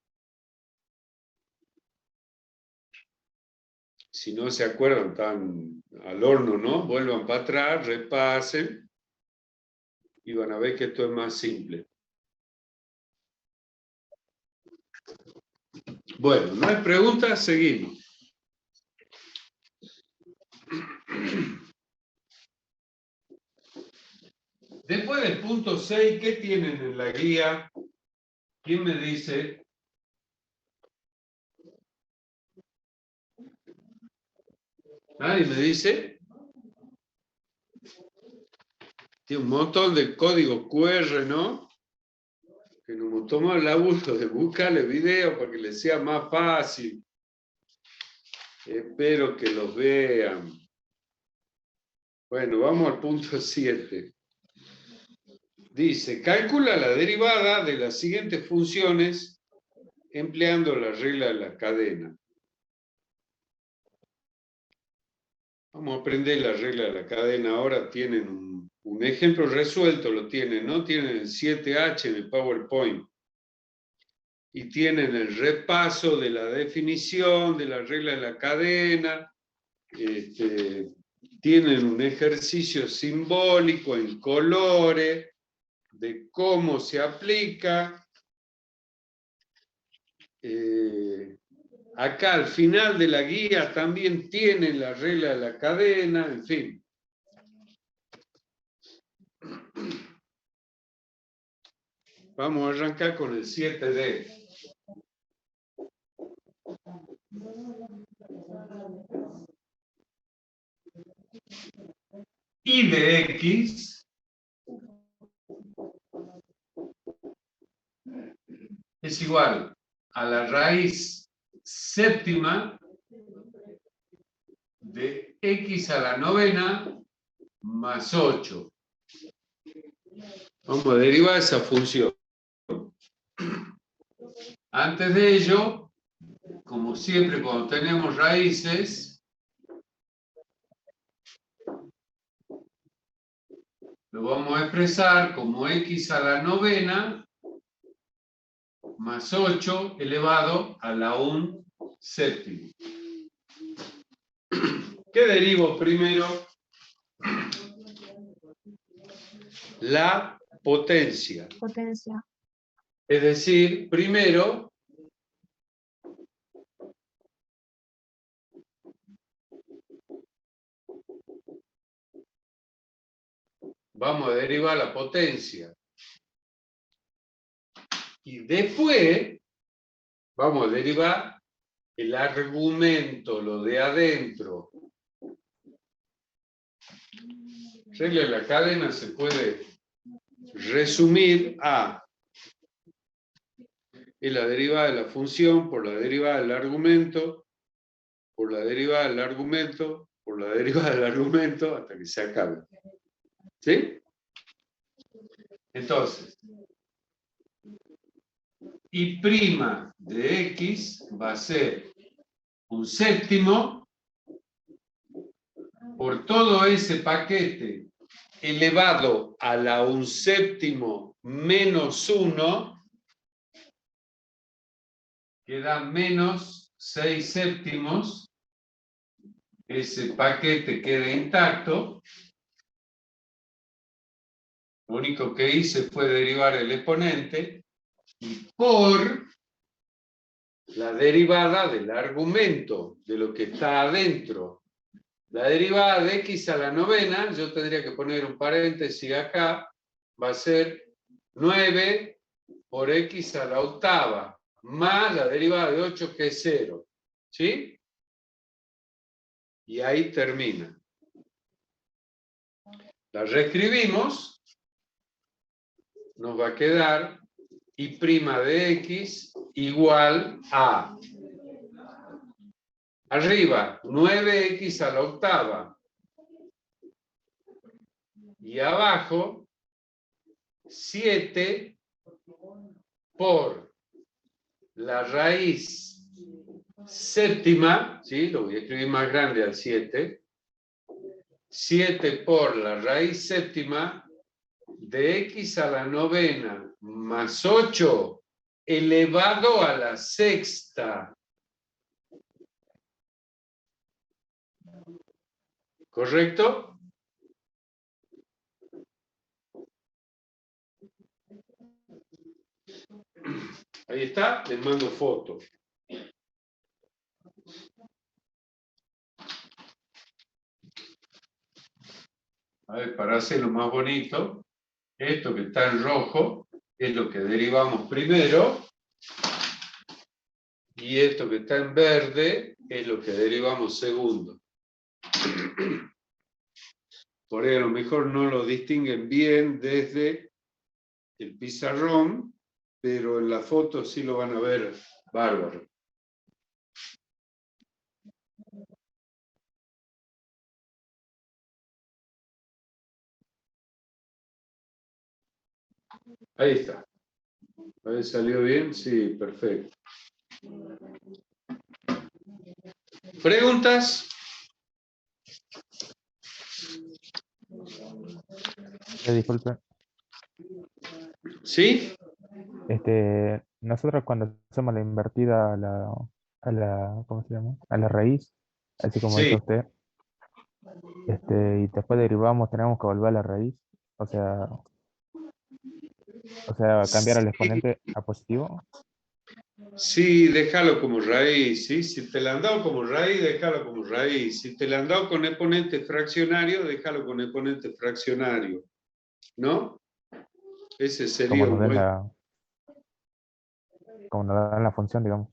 Si no se acuerdan, están al horno, ¿no? Vuelvan para atrás, repasen, y van a ver que esto es más simple. Bueno, no hay preguntas, seguimos. Después del punto 6, ¿qué tienen en la guía? ¿Quién me dice? ¿Nadie me dice? Tiene un montón de código QR, ¿no? Que nos tomamos el laburo de buscarle videos para que les sea más fácil. Espero que los vean. Bueno, vamos al punto 7. Dice, calcula la derivada de las siguientes funciones empleando la regla de la cadena. Vamos a aprender la regla de la cadena. Ahora tienen un ejemplo resuelto, lo tienen, ¿no? Tienen el 7H en el PowerPoint. Y tienen el repaso de la definición de la regla de la cadena. Tienen un ejercicio simbólico en colores de cómo se aplica. Acá al final de la guía también tienen la regla de la cadena, en fin. Vamos a arrancar con el 7D. Y de X es igual a la raíz séptima de X a la novena más 8. Vamos a derivar esa función. Antes de ello, como siempre cuando tenemos raíces, lo vamos a expresar como X a la novena más 8 elevado a la 1 séptima. ¿Qué derivo primero? La potencia. Potencia. Es decir, primero vamos a derivar la potencia. Y después vamos a derivar el argumento, lo de adentro. Regla de la cadena se puede resumir a es la derivada de la función por la derivada del argumento, por la derivada del argumento, por la derivada del argumento, hasta que se acabe. ¿Sí? Entonces, y' de X va a ser un séptimo por todo ese paquete elevado a la un séptimo menos 1, que da menos 6 séptimos, ese paquete queda intacto. Lo único que hice fue derivar el exponente y por la derivada del argumento, de lo que está adentro. La derivada de X a la novena, yo tendría que poner un paréntesis acá, va a ser 9 por X a la octava, más la derivada de 8 que es 0. ¿Sí? Y ahí termina. La reescribimos, nos va a quedar y' de X igual a arriba 9X a la octava y abajo 7 por la raíz séptima, ¿sí? Lo voy a escribir más grande al 7, 7 por la raíz séptima de X a la novena más 8 elevado a la sexta. ¿Correcto? Ahí está, les mando foto. A ver, para hacerlo más bonito, esto que está en rojo es lo que derivamos primero y esto que está en verde es lo que derivamos segundo. Por ahí a lo mejor no lo distinguen bien desde el pizarrón, pero en la foto sí lo van a ver bárbaro. Ahí está. A ver, ¿salió bien? Sí, perfecto. ¿Preguntas? Disculpe, ¿Sí? nosotros cuando hacemos la invertida ¿cómo se llama? A la raíz, así como Sí. hizo usted, y después derivamos, tenemos que volver a la raíz, o sea, cambiar el Sí, exponente a positivo. sí, déjalo como raíz, ¿sí? Si te la han dado como raíz, déjalo como raíz. Si te la han dado con exponente fraccionario, déjalo con exponente fraccionario, ¿no? Ese como sería nos un den buen... como nos dan la función, digamos.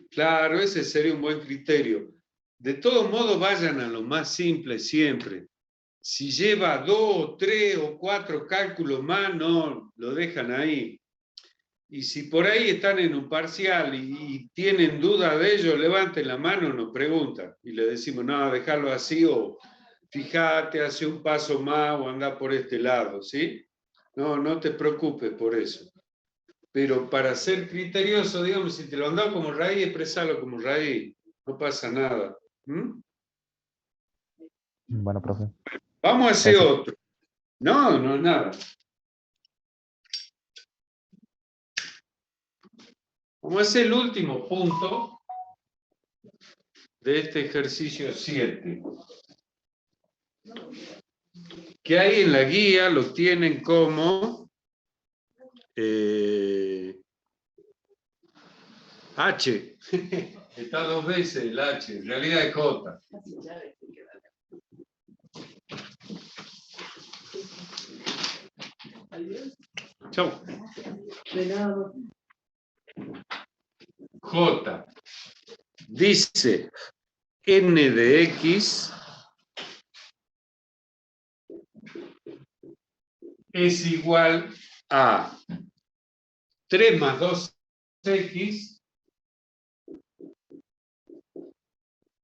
Claro, ese sería un buen criterio. De todos modos, vayan a lo más simple siempre. Si lleva 2, 3 o 4 cálculos más, no, lo dejan ahí. Y si por ahí están en un parcial y tienen duda de ello, levanten la mano, nos preguntan. Y le decimos, no, déjalo así o fíjate, hace un paso más o anda por este lado, ¿sí? No, no te preocupes por eso. Pero para ser criterioso, digamos, si te lo han dado como raíz, expresalo como raíz. No pasa nada. ¿Mm? Bueno, profe. Vamos a hacer Gracias. otro. No, no es nada. Vamos a hacer el último punto de este ejercicio 7. Que hay en la guía, lo tienen como H. Está 2 veces el H, en realidad es J. Chau. J. Dice n de x es igual a 3 más 2x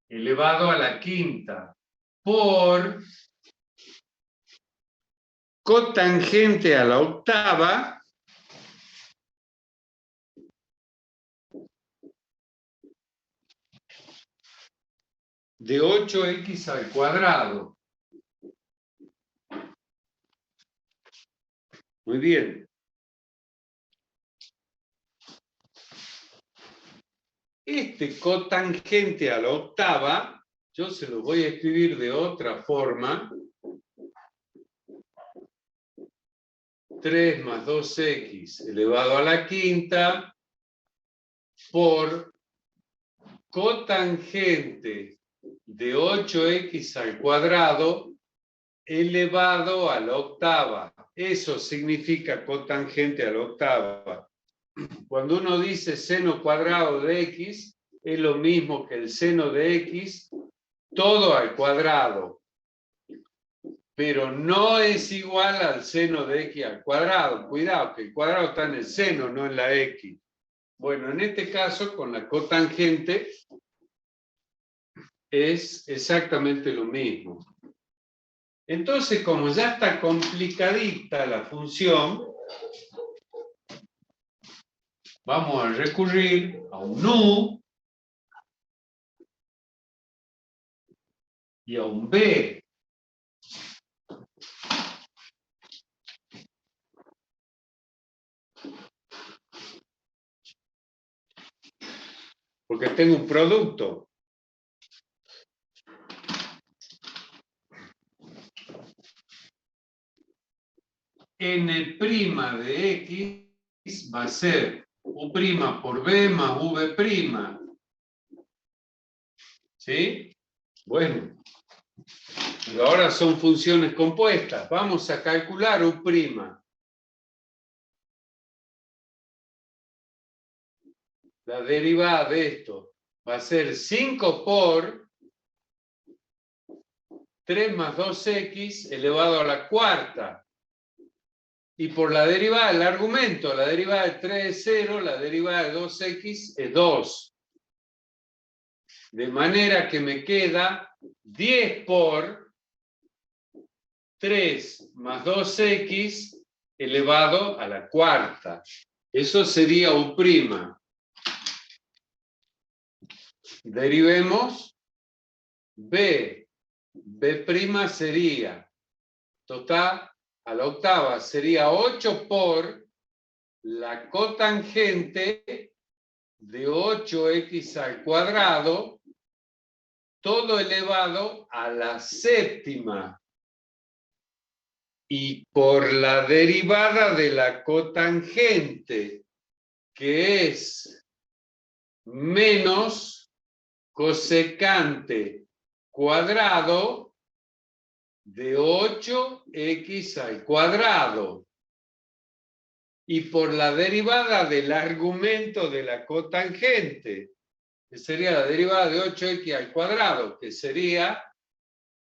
elevado a la quinta por cotangente a la octava de 8x al cuadrado. Muy bien. Este cotangente a la octava, yo se lo voy a escribir de otra forma. 3 más 2x elevado a la quinta por cotangente de 8x al cuadrado elevado a la octava. Eso significa cotangente a la octava. Cuando uno dice seno cuadrado de x, es lo mismo que el seno de x, todo al cuadrado. Pero no es igual al seno de x al cuadrado. Cuidado, que el cuadrado está en el seno, no en la x. Bueno, en este caso, con la cotangente, es exactamente lo mismo. Entonces, como ya está complicadita la función, vamos a recurrir a un U y a un B. Porque tengo un producto. N' de X va a ser U' por B más V'. ¿Sí? Bueno. Y ahora son funciones compuestas. Vamos a calcular U'. La derivada de esto va a ser 5 por 3 más 2x elevado a la cuarta. Y por la derivada del argumento, la derivada de 3 es 0, la derivada de 2x es 2. De manera que me queda 10 por 3 más 2x elevado a la cuarta. Eso sería U'. Derivemos B. B' sería, total, a la octava sería 8 por la cotangente de 8x al cuadrado, todo elevado a la séptima. Y por la derivada de la cotangente, que es menos cosecante cuadrado de 8x al cuadrado. Y por la derivada del argumento de la cotangente, que sería la derivada de 8x al cuadrado, que sería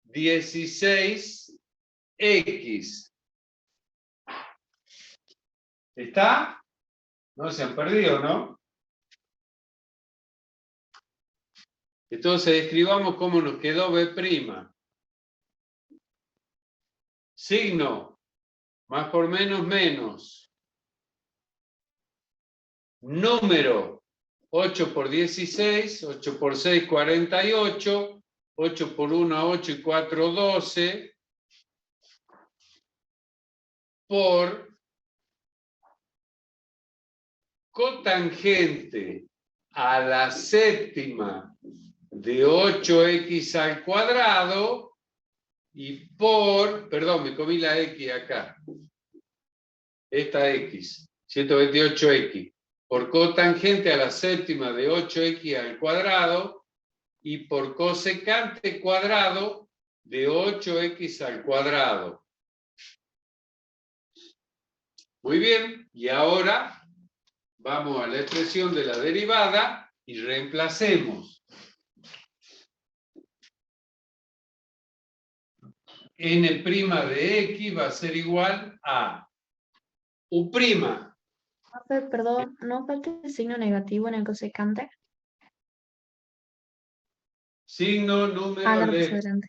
16x. ¿Está? No se han perdido, ¿no? Entonces escribamos cómo nos quedó B'. Signo, más por menos, menos. Número, 8 por 16, 8 por 6, 48, 8 por 1, 8 y 4, 12, por cotangente a la séptima de 8x al cuadrado y por, perdón, me comí la x acá, esta x, 128x, por cotangente a la séptima de 8x al cuadrado y por cosecante cuadrado de 8x al cuadrado. Muy bien, y ahora vamos a la expresión de la derivada y reemplacemos. N' de x va a ser igual a U'. Perdón, ¿no falta el signo negativo en el cosecante? Signo, número, Ah, claro, letra. adelante.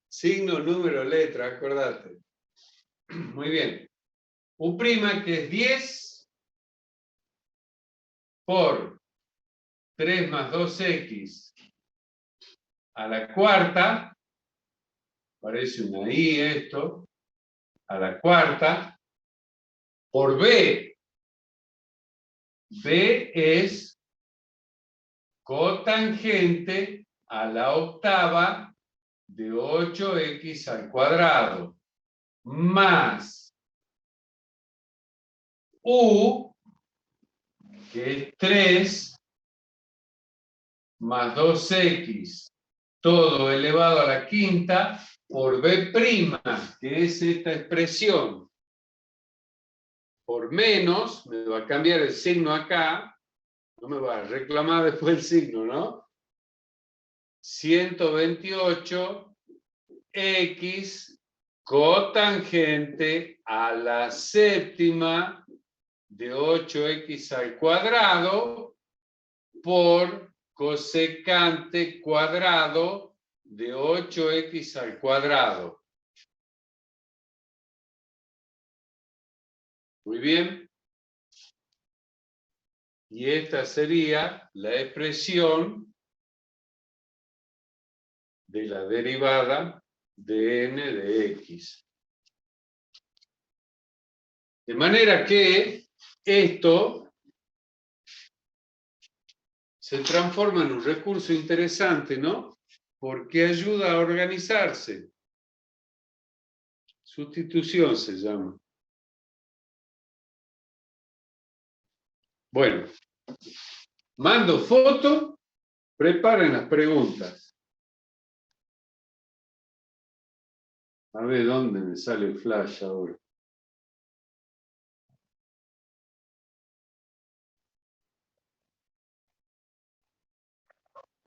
Signo, número, letra, acordate. Muy bien. U', que es 10 por 3 más 2x a la cuarta, parece una i esto, a la cuarta, por b. B es cotangente a la octava de 8x al cuadrado, más u, que es 3 más 2x, todo elevado a la quinta, por b', que es esta expresión. Por menos, me va a cambiar el signo acá, no me va a reclamar después el signo, ¿no? 128x cotangente a la séptima de 8x al cuadrado por cosecante cuadrado de 8x al cuadrado. Muy bien. Y esta sería la expresión de la derivada de n de x. De manera que esto se transforma en un recurso interesante, ¿no? Porque ayuda a organizarse. Sustitución se llama. Bueno, mando foto, preparen las preguntas. A ver dónde me sale el flash ahora.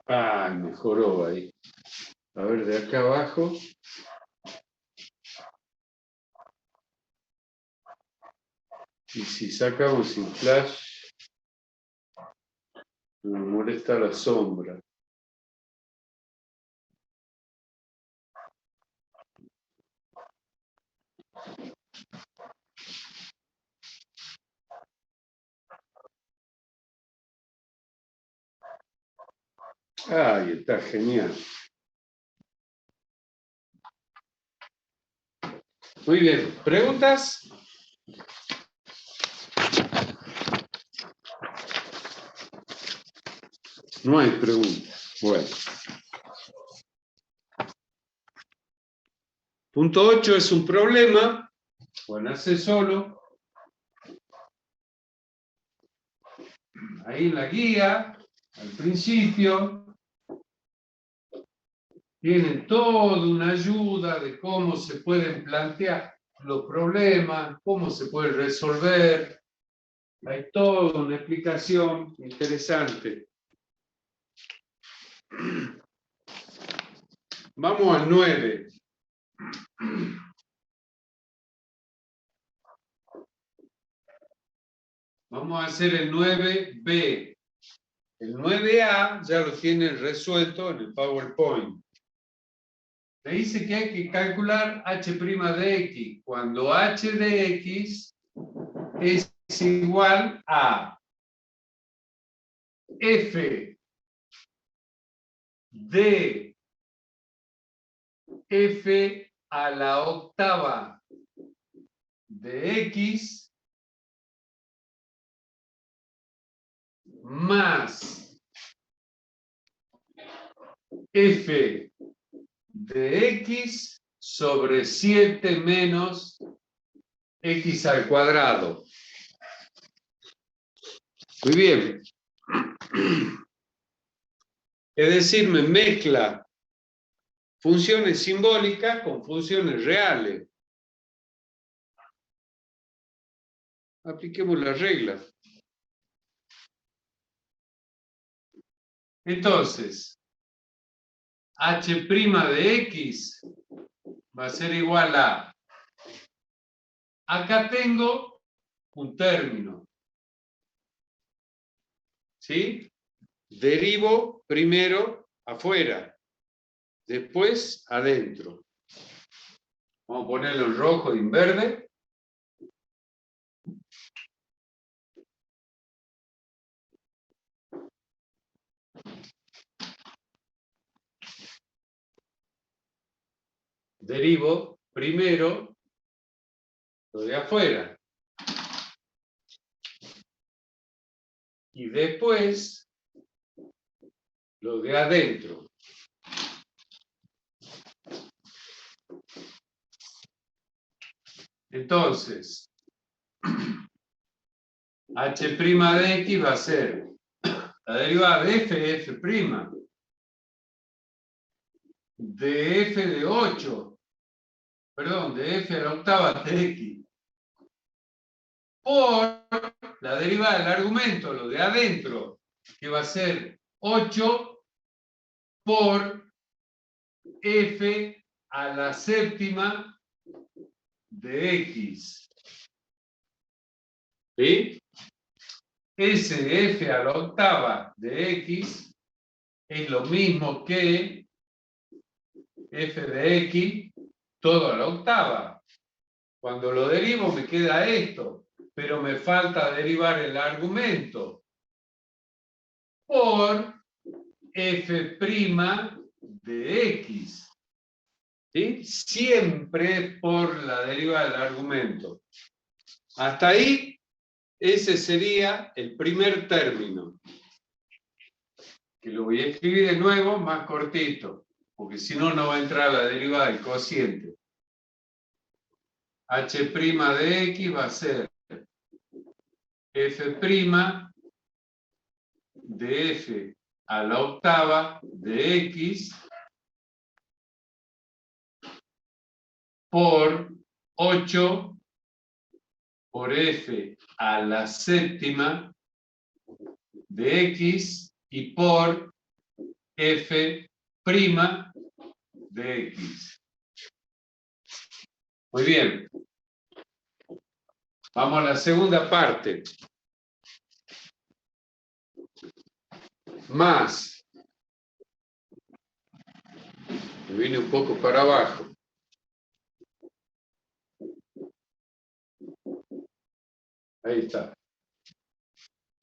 Ah, mejoró ahí. A ver, de acá abajo. Y si sacamos sin flash, me molesta la sombra. Ahí está, genial. Muy bien, ¿preguntas? No hay preguntas. Bueno. Punto 8 es un problema. Bueno, hace solo. Ahí en la guía, al principio, tienen toda una ayuda de cómo se pueden plantear los problemas, cómo se puede resolver. Hay toda una explicación interesante. Vamos al 9. Vamos a hacer el 9B. El 9A ya lo tienen resuelto en el PowerPoint. Le dice que hay que calcular h' de x, cuando h de x es igual a f de f a la octava de x más f de x sobre 7 menos x al cuadrado. Muy bien. Es decir, me mezcla funciones simbólicas con funciones reales. Apliquemos la regla. Entonces, h' de x va a ser igual a... Acá tengo un término. ¿Sí? Derivo primero afuera, después adentro. Vamos a ponerlo en rojo y en verde. Derivo primero lo de afuera. Y después lo de adentro. Entonces, h' de x va a ser la derivada de f de f de 8, perdón, de f a la octava de x, por la derivada del argumento, lo de adentro, que va a ser 8 por f a la séptima de x. ¿Sí? S de f a la octava de x es lo mismo que f de x todo a la octava. Cuando lo derivo me queda esto, pero me falta derivar el argumento por f' de x. ¿Sí? Siempre por la deriva del argumento. Hasta ahí, ese sería el primer término. Que lo voy a escribir de nuevo más cortito, porque si no, no va a entrar la derivada del cociente. h' de x va a ser f' de f a la octava de x por 8 por f a la séptima de x y por f' de x. Muy bien. Vamos a la segunda parte. Más. Me vine un poco para abajo. Ahí está.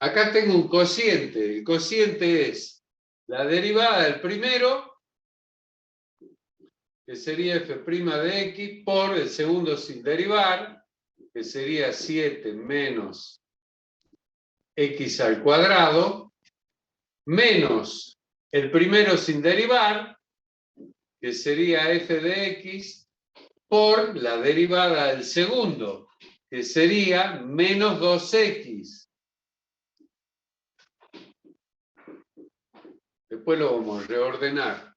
Acá tengo un cociente. El cociente es la derivada del primero, que sería f' de x, por el segundo sin derivar, que sería 7 menos x al cuadrado, menos el primero sin derivar, que sería f de x, por la derivada del segundo, que sería menos 2x. Después lo vamos a reordenar,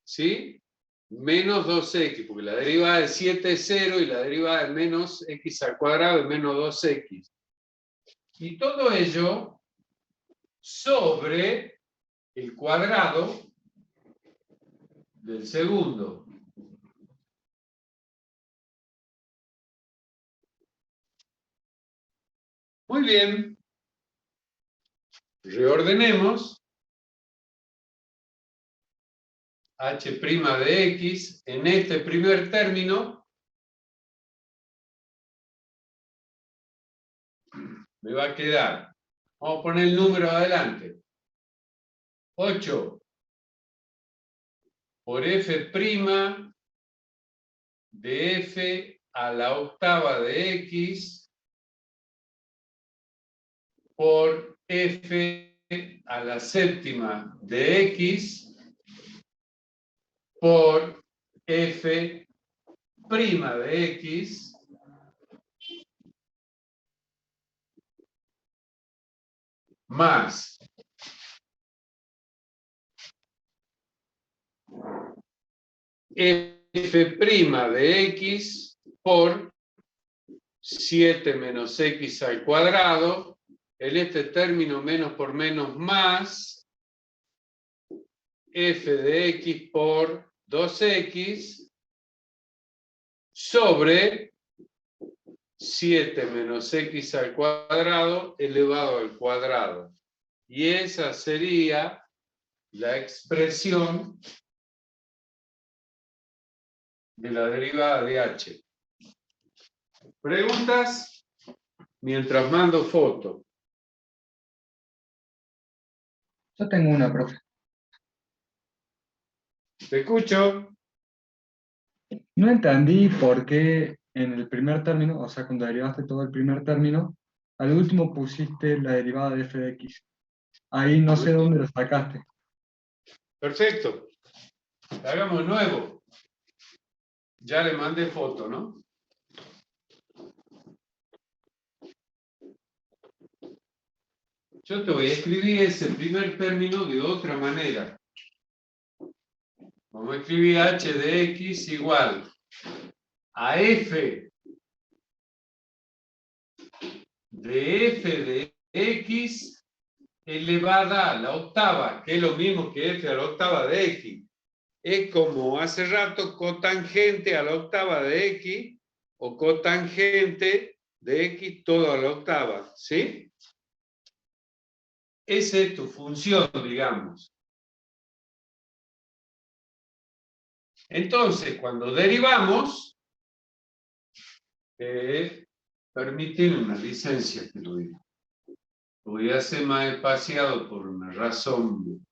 ¿sí? Menos 2x, porque la derivada de 7 es 0 y la derivada de menos x al cuadrado es menos 2x. Y todo ello sobre el cuadrado del segundo. Muy bien. Reordenemos. H' de x en este primer término me va a quedar, vamos a poner el número adelante, 8 por f' de f a la octava de x por f a la séptima de x por f' de x más f' de x por 7 menos x al cuadrado, en este término menos por menos más f de x por 2x sobre 7 menos x al cuadrado elevado al cuadrado. Y esa sería la expresión de la derivada de h. ¿Preguntas? Mientras mando foto. Yo tengo una, profe. ¿Te escucho? No entendí por qué en el primer término, o sea, cuando derivaste todo el primer término, al último pusiste la derivada de f de x. Ahí no sé dónde lo sacaste. Perfecto. Hagamos nuevo. Ya le mandé foto, ¿no? Yo te voy a escribir ese primer término de otra manera. Vamos a escribir h de x igual a f de x elevada a la octava, que es lo mismo que f a la octava de x. Es como hace rato cotangente a la octava de x o cotangente de x todo a la octava, ¿sí? Esa es tu función, digamos. Entonces, cuando derivamos, permíteme una licencia que lo diga. Lo voy a hacer más espaciado por una razón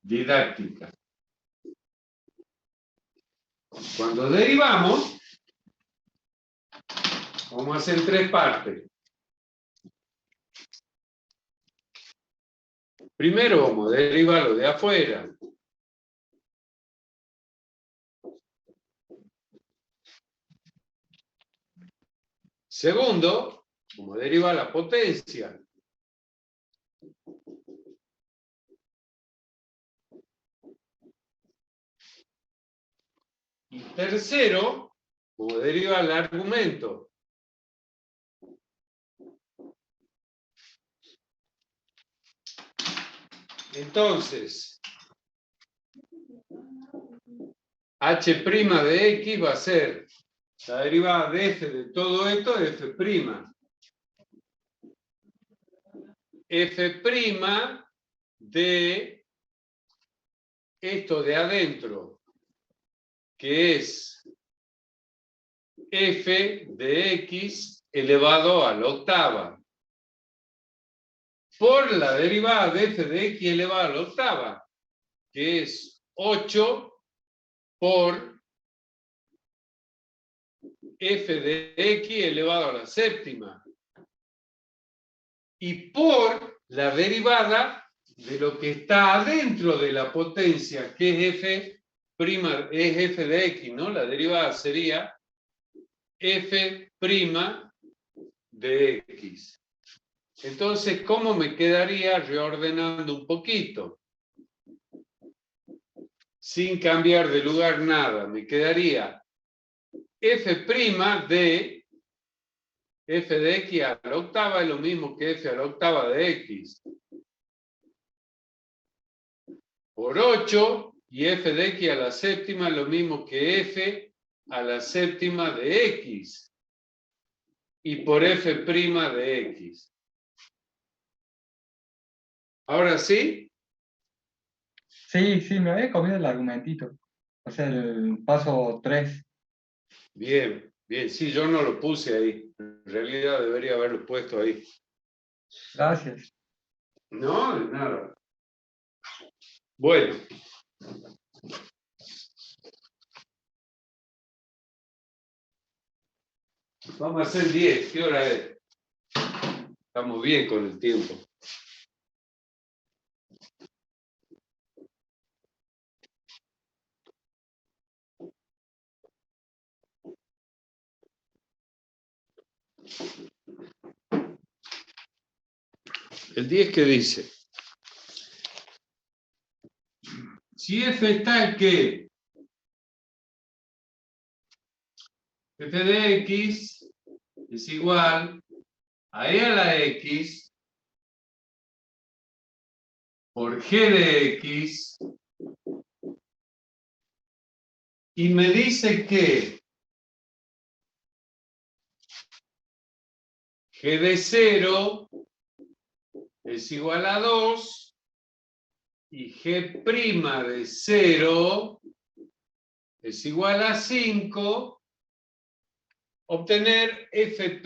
didáctica. Cuando derivamos, vamos a hacer tres partes. Primero vamos a derivarlo de afuera. Segundo, vamos a derivar la potencia. Y tercero, vamos a derivar el argumento. Entonces, h' de x va a ser la derivada de f de todo esto, f'. F' de esto de adentro, que es f de x elevado a la octava. por la derivada de f de x elevado a la octava, que es 8 por f de x elevado a la séptima. Y por la derivada de lo que está adentro de la potencia, que es f prima, es f de x, ¿no? La derivada sería f prima de x. Entonces, ¿cómo me quedaría reordenando un poquito? Sin cambiar de lugar nada, me quedaría f' de f de x a la octava es lo mismo que f a la octava de x por 8 y f de x a la séptima es lo mismo que f a la séptima de x y por f' de x. ¿Ahora sí? Sí, me había comido el argumentito. O sea, el paso 3. Bien, bien. Sí, yo no lo puse ahí. En realidad debería haberlo puesto ahí. Gracias. No, de nada. Bueno. Vamos a hacer 10. ¿Qué hora es? Estamos bien con el tiempo. El 10 que dice, si f está en que f de x es igual a e a la x por g de x y me dice que g de 0 es igual a 2 y g' de 0 es igual a 5, obtener f'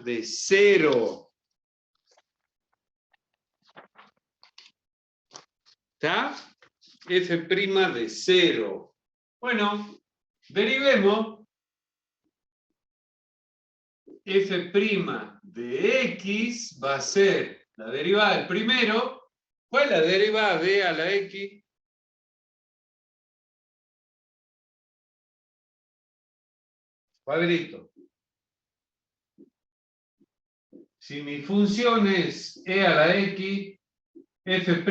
de 0. ¿Está? F' de 0. Bueno, derivemos f' de x va a ser la derivada del primero. ¿Cuál es la derivada de a la x? Cuadrito. Si mi función es e a la x, f',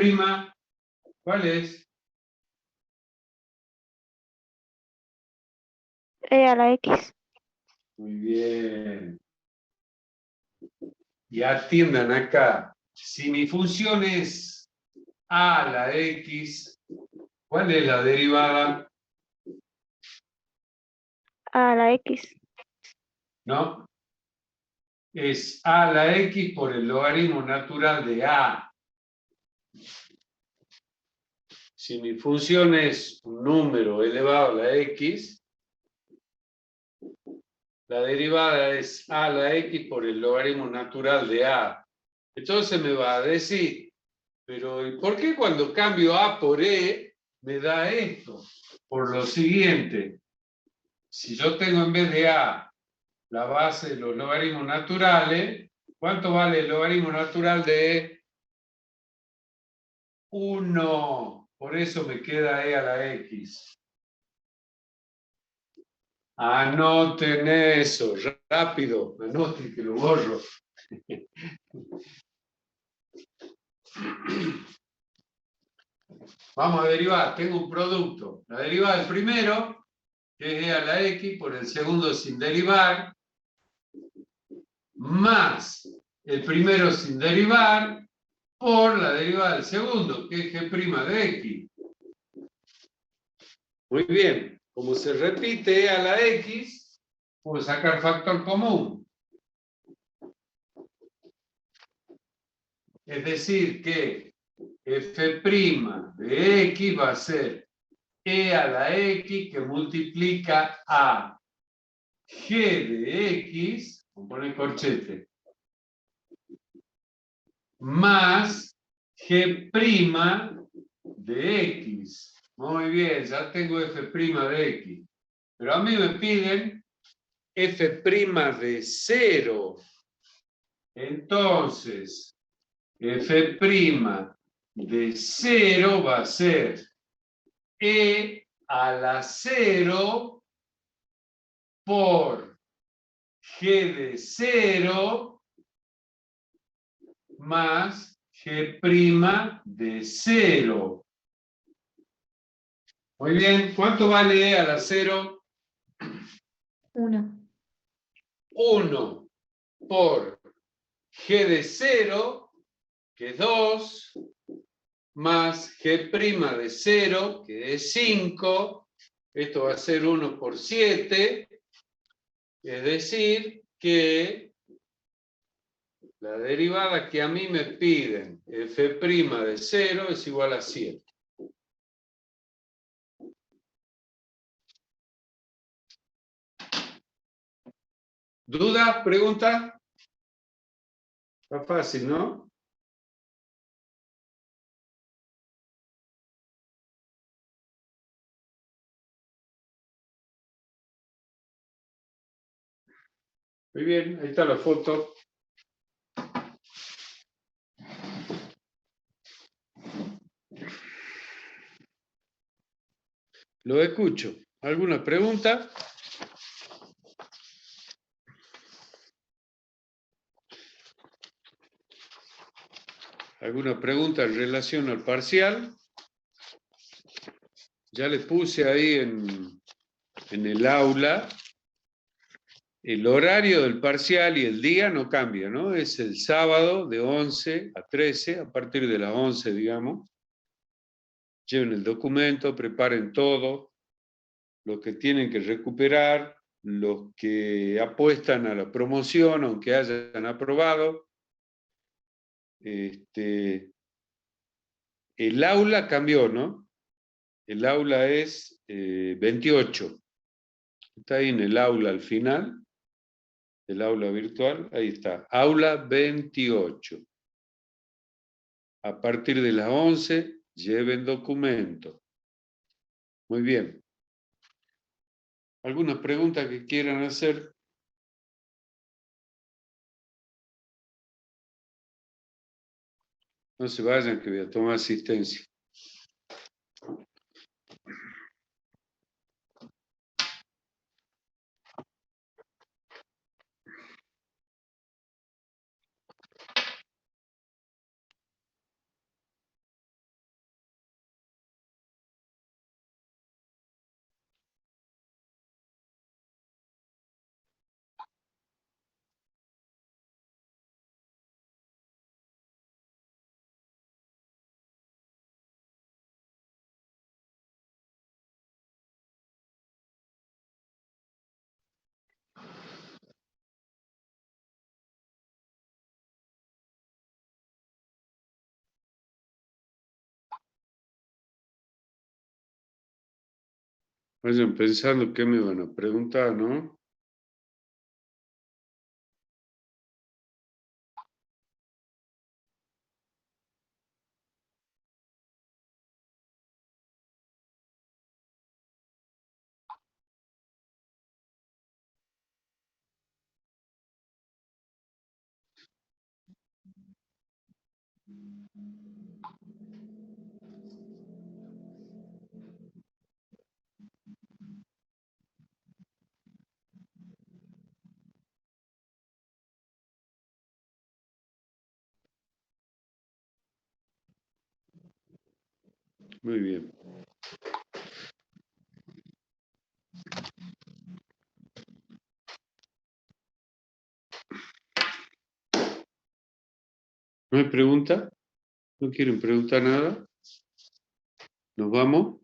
¿cuál es? E a la X. Muy bien. Y atiendan acá. Si mi función es a la x, ¿cuál es la derivada? A la X. ¿No? Es a la x por el logaritmo natural de a. Si mi función es un número elevado a la x, la derivada es a la x por el logaritmo natural de a. Entonces me va a decir, pero ¿y por qué cuando cambio a por e me da esto? Por lo siguiente, si yo tengo en vez de a la base de los logaritmos naturales, ¿cuánto vale el logaritmo natural de 1? Por eso me queda e a la x. Anoten eso, rápido, anoten que lo borro. Vamos a derivar, tengo un producto. La derivada del primero, que es e a la x, por el segundo sin derivar, más el primero sin derivar, por la derivada del segundo, que es g' de x. Muy bien, como se repite e a la x, puedo sacar factor común. Es decir, que f' de x va a ser e a la x que multiplica a g de x, vamos a poner corchete, más G' de X. Muy bien, ya tengo F' de X. Pero a mí me piden F' de 0. Entonces, F' de 0 va a ser E a la 0 por G de 0 más G' de 0. Muy bien, ¿cuánto vale E a la 0? 1. 1 por G de 0, que es 2, más G' de 0, que es 5. Esto va a ser 1 por 7. Es decir, que la derivada que a mí me piden, F' de 0, es igual a 7. ¿Duda? ¿Pregunta? Está fácil, ¿no? Muy bien, ahí está la foto. Lo escucho. ¿Alguna pregunta? ¿Alguna pregunta en relación al parcial? Ya le puse ahí en el aula. El horario del parcial y el día no cambia, ¿no? Es el sábado de 11 a 13, a partir de las 11, digamos. Lleven el documento, preparen todo, los que tienen que recuperar, los que apuestan a la promoción, aunque hayan aprobado. El aula cambió, ¿no? El aula es 28. Está ahí en el aula al final, el aula virtual, ahí está, aula 28. A partir de las 11, lleven documento. Muy bien. ¿Alguna pregunta que quieran hacer? No se vayan, que voy a tomar asistencia. Vayan pensando qué me van a preguntar, ¿no? Muy bien. ¿No hay pregunta? ¿No quieren preguntar nada? ¿Nos vamos?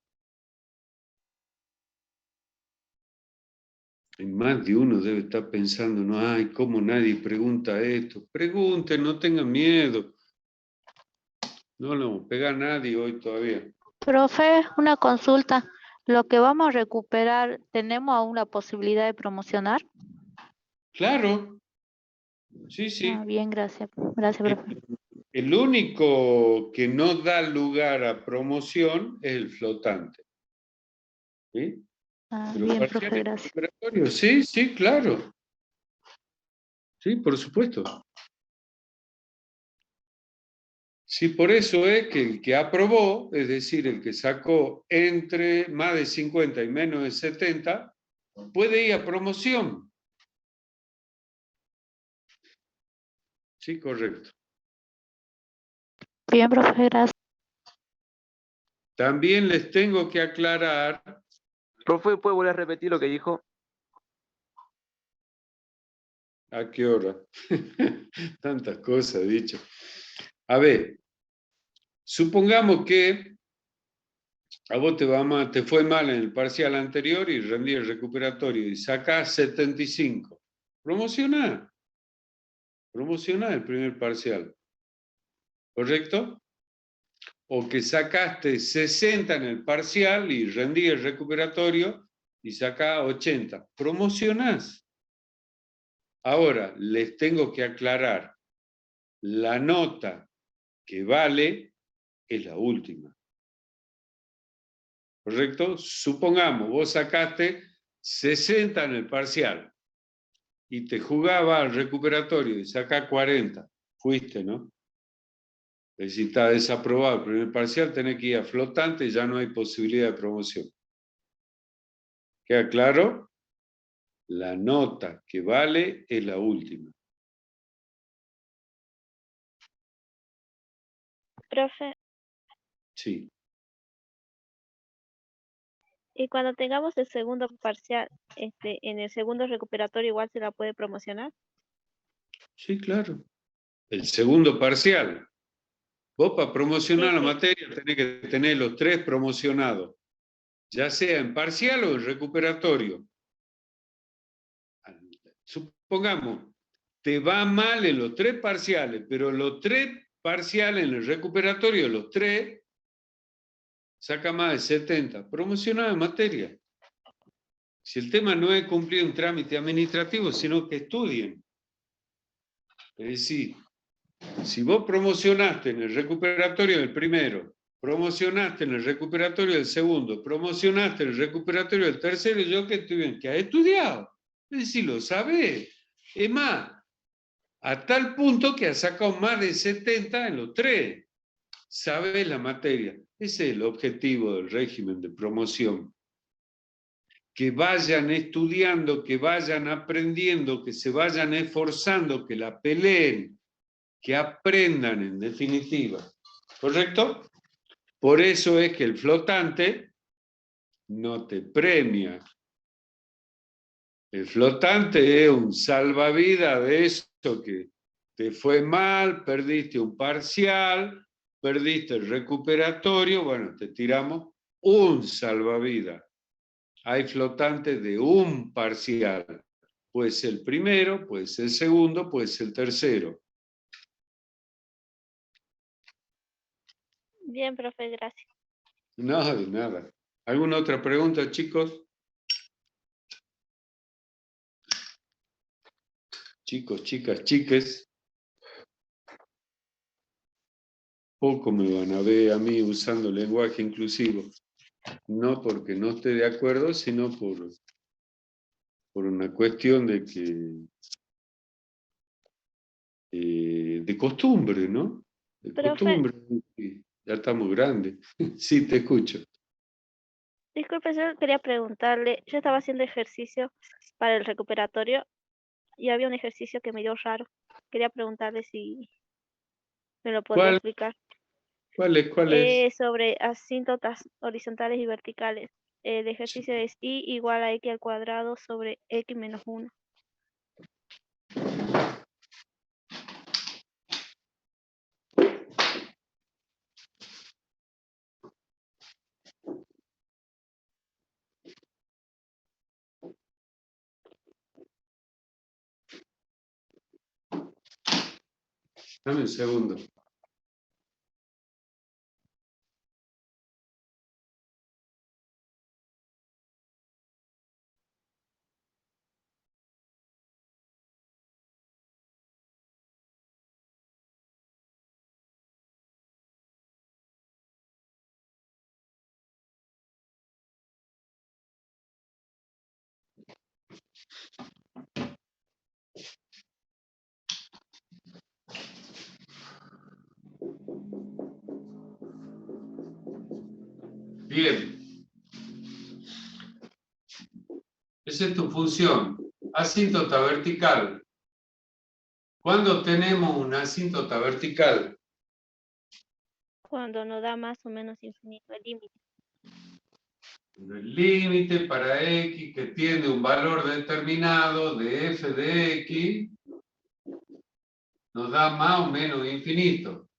Hay más de uno debe estar pensando, no, ay, ¿cómo nadie pregunta esto? Pregunten, no tengan miedo. No pega a nadie hoy todavía. Profe, una consulta. ¿Lo que vamos a recuperar, tenemos aún la posibilidad de promocionar? Claro, sí, sí. Ah, bien, gracias. Gracias, profe. El único que no da lugar a promoción es el flotante. ¿Sí? Pero Bien, parcial profe, y gracias. recuperatorio, sí, sí, claro. Sí, por supuesto. Sí, por eso es que el que aprobó, es decir, el que sacó entre más de 50 y menos de 70, puede ir a promoción. Sí, correcto. Bien, profe, gracias. También les tengo que aclarar, Profe, ¿puede volver a repetir lo que dijo? ¿a qué hora? Tantas cosas he dicho. A ver, supongamos que a vos te fue mal en el parcial anterior y rendí el recuperatorio y sacás 75. Promocioná el primer parcial, ¿correcto? O que sacaste 60 en el parcial y rendí el recuperatorio y sacás 80. Promocionás. Ahora, les tengo que aclarar, la nota que vale es la última. ¿Correcto? Supongamos, vos sacaste 60 en el parcial y te jugaba al recuperatorio y saca 40. Fuiste, ¿no? Si está desaprobado el primer parcial, tenés que ir a flotante y ya no hay posibilidad de promoción. ¿Queda claro? La nota que vale es la última. Profe, Sí. y cuando tengamos el segundo parcial, en el segundo recuperatorio igual se la puede promocionar. Sí, claro. El segundo parcial. Vos para promocionar Sí, la sí. materia tenés que tener los 3 promocionados, ya sea en parcial o en recuperatorio. Supongamos, te va mal en los 3 parciales, pero los 3 parciales en el recuperatorio, los 3, saca más de 70. Promociona la materia. Si el tema no es cumplir un trámite administrativo, sino que estudien. Es decir, si vos promocionaste en el recuperatorio del primero, promocionaste en el recuperatorio del segundo, promocionaste en el recuperatorio del tercero, yo que estoy bien, que has estudiado. Es decir, lo sabés. Es más, a tal punto que has sacado más de 70 en los 3. Sabes la materia. Ese es el objetivo del régimen de promoción. Que vayan estudiando, que vayan aprendiendo, que se vayan esforzando, que la peleen, que aprendan en definitiva. ¿Correcto? Por eso es que el flotante no te premia. El flotante es un salvavidas de eso que te fue mal, perdiste un parcial, perdiste el recuperatorio, bueno, te tiramos un salvavidas. Hay flotantes de un parcial. Puede ser el primero, puede ser el segundo, puede ser el tercero. Bien, profe, gracias. Nada de nada. ¿Alguna otra pregunta, chicos? Chicos, chicas, chiques. Poco me van a ver a mí usando lenguaje inclusivo. No porque no esté de acuerdo, sino por una cuestión de que de costumbre, ¿no? De Profe, costumbre. Ya estamos grandes. Sí, te escucho. disculpe, yo quería preguntarle, yo estaba haciendo ejercicio para el recuperatorio y había un ejercicio que me dio raro. Quería preguntarle si me lo podría ¿Cuál, explicar. cuál es? Sobre asíntotas horizontales y verticales. El Sí. ejercicio es y igual a x al cuadrado sobre x menos 1. Dame un segundo. Bien. Esa es tu función. Asíntota vertical. ¿Cuándo tenemos una asíntota vertical? Cuando nos da más o menos infinito el límite. El límite para x que tiene un valor determinado de f de x nos da más o menos infinito.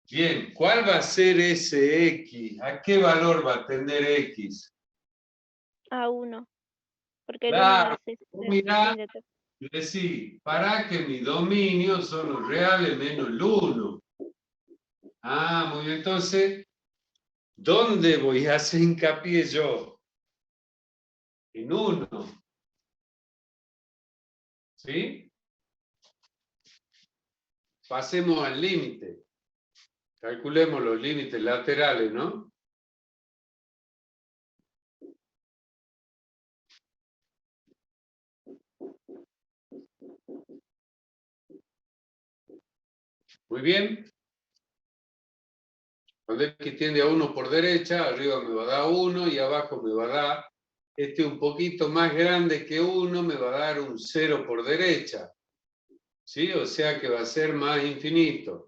Bien, ¿cuál va a ser ese x? ¿A qué valor va a tender x? A 1. Porque el Claro, 1 es mirá, indeterminado. y decir, para que mis dominios son los reales menos el 1. Ah, muy bien, entonces, ¿dónde voy a hacer hincapié yo? En 1. ¿Sí? Pasemos al límite. Calculemos los límites laterales, ¿no? Muy bien. Cuando x tiende a 1 por derecha, arriba me va a dar 1 y abajo me va a dar, un poquito más grande que 1, me va a dar un 0 por derecha. ¿Sí? O sea que va a ser más infinito.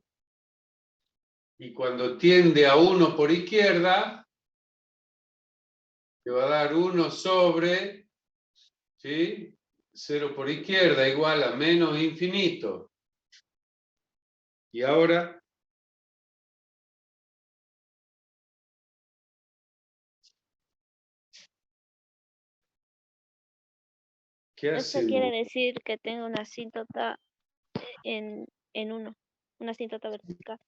Y cuando tiende a 1 por izquierda, me va a dar 1 sobre, ¿sí? 0 por izquierda igual a menos infinito. Y ahora, ¿qué Eso quiere hacemos? decir que tengo una asíntota en 1. Una asíntota vertical.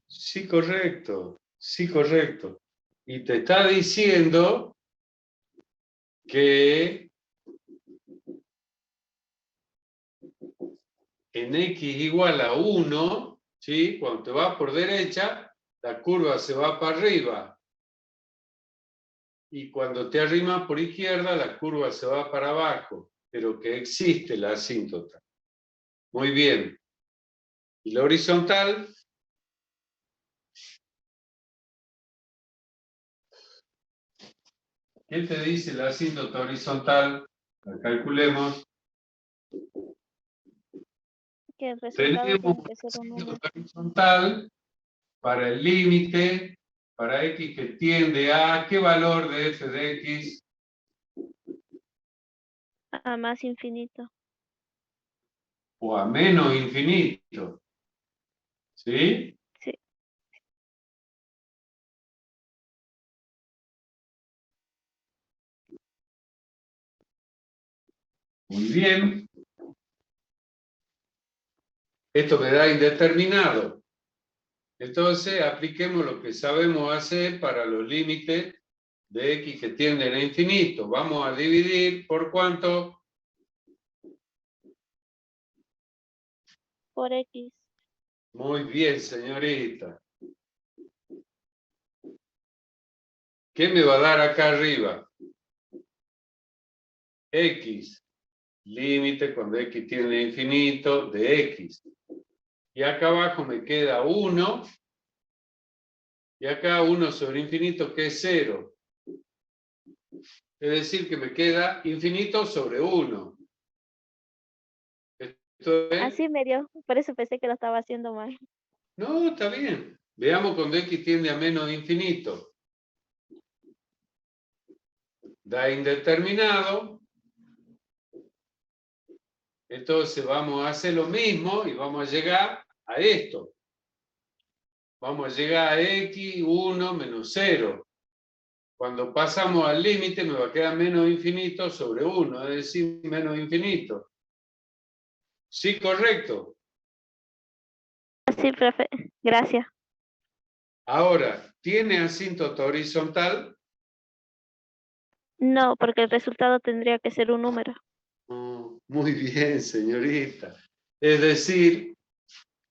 Sí, correcto. Sí, correcto. Y te está diciendo que en x igual a 1, ¿sí? Cuando te vas por derecha, la curva se va para arriba. Y cuando te arrimas por izquierda, la curva se va para abajo. Pero que existe la asíntota. Muy bien. ¿Y la horizontal? ¿Qué te dice la asíntota horizontal? La calculemos. Que el resultado Tenemos tiene que ser un número. asíntota horizontal para el límite, para x que tiende a ¿qué valor de f de x? A más infinito. O a menos infinito. ¿Sí? Sí. Muy bien. Esto me da indeterminado. Entonces, apliquemos lo que sabemos hacer para los límites de x que tienden a infinito. Vamos a dividir por cuánto. Por x. Muy bien, señorita. ¿Qué me va a dar acá arriba? X. Límite cuando x tiende a infinito de x. Y acá abajo me queda 1. Y acá 1 sobre infinito que es 0. Es decir, que me queda infinito sobre 1. Esto es... Así me dio. Por eso pensé que lo estaba haciendo mal. No, está bien. Veamos cuando x tiende a menos infinito. Da indeterminado. Entonces vamos a hacer lo mismo y vamos a llegar a esto. Vamos a llegar a x, 1 menos 0. Cuando pasamos al límite me va a quedar menos infinito sobre 1, es decir, menos infinito. Sí, correcto. Sí, profe. Gracias. Ahora, ¿tiene asíntota horizontal? No, porque el resultado tendría que ser un número. Oh, muy bien, señorita. Es decir,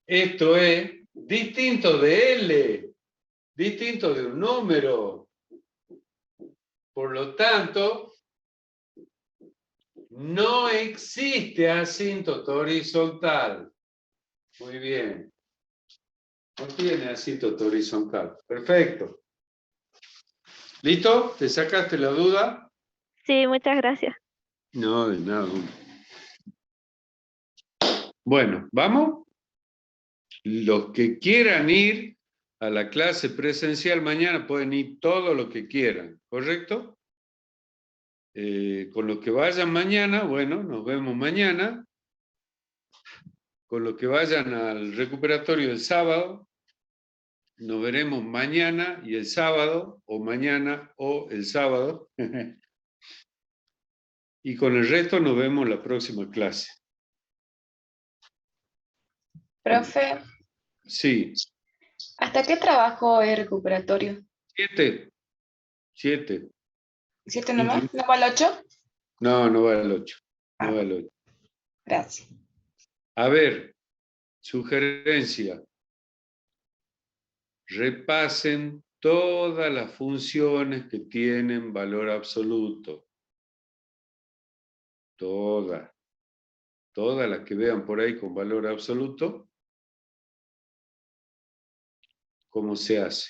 esto es distinto de L, distinto de un número. Por lo tanto, no existe asíntota horizontal. Muy bien. No tiene asíntota horizontal. Perfecto. ¿Listo? ¿Te sacaste la duda? Sí, muchas gracias. No, de nada. Bueno, ¿vamos? Los que quieran ir a la clase presencial mañana pueden ir todo lo que quieran, ¿correcto? Con los que vayan mañana, bueno, nos vemos mañana. Con los que vayan al recuperatorio el sábado, nos veremos mañana y el sábado, o mañana o el sábado. Y con el resto nos vemos la próxima clase. Profe, Sí, ¿hasta qué trabajo es recuperatorio? 7. 7. ¿7 nomás? ¿No va al 8? No, no va al 8. No va al 8. Gracias. A ver, sugerencia. Repasen todas las funciones que tienen valor absoluto. Todas. Todas las que vean por ahí con valor absoluto. ¿Cómo se hace?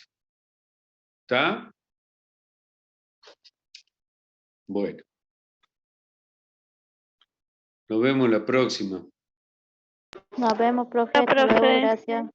¿Está? Bueno. Nos vemos la próxima. Nos vemos, profe. Chao, Hasta luego, profe. gracias.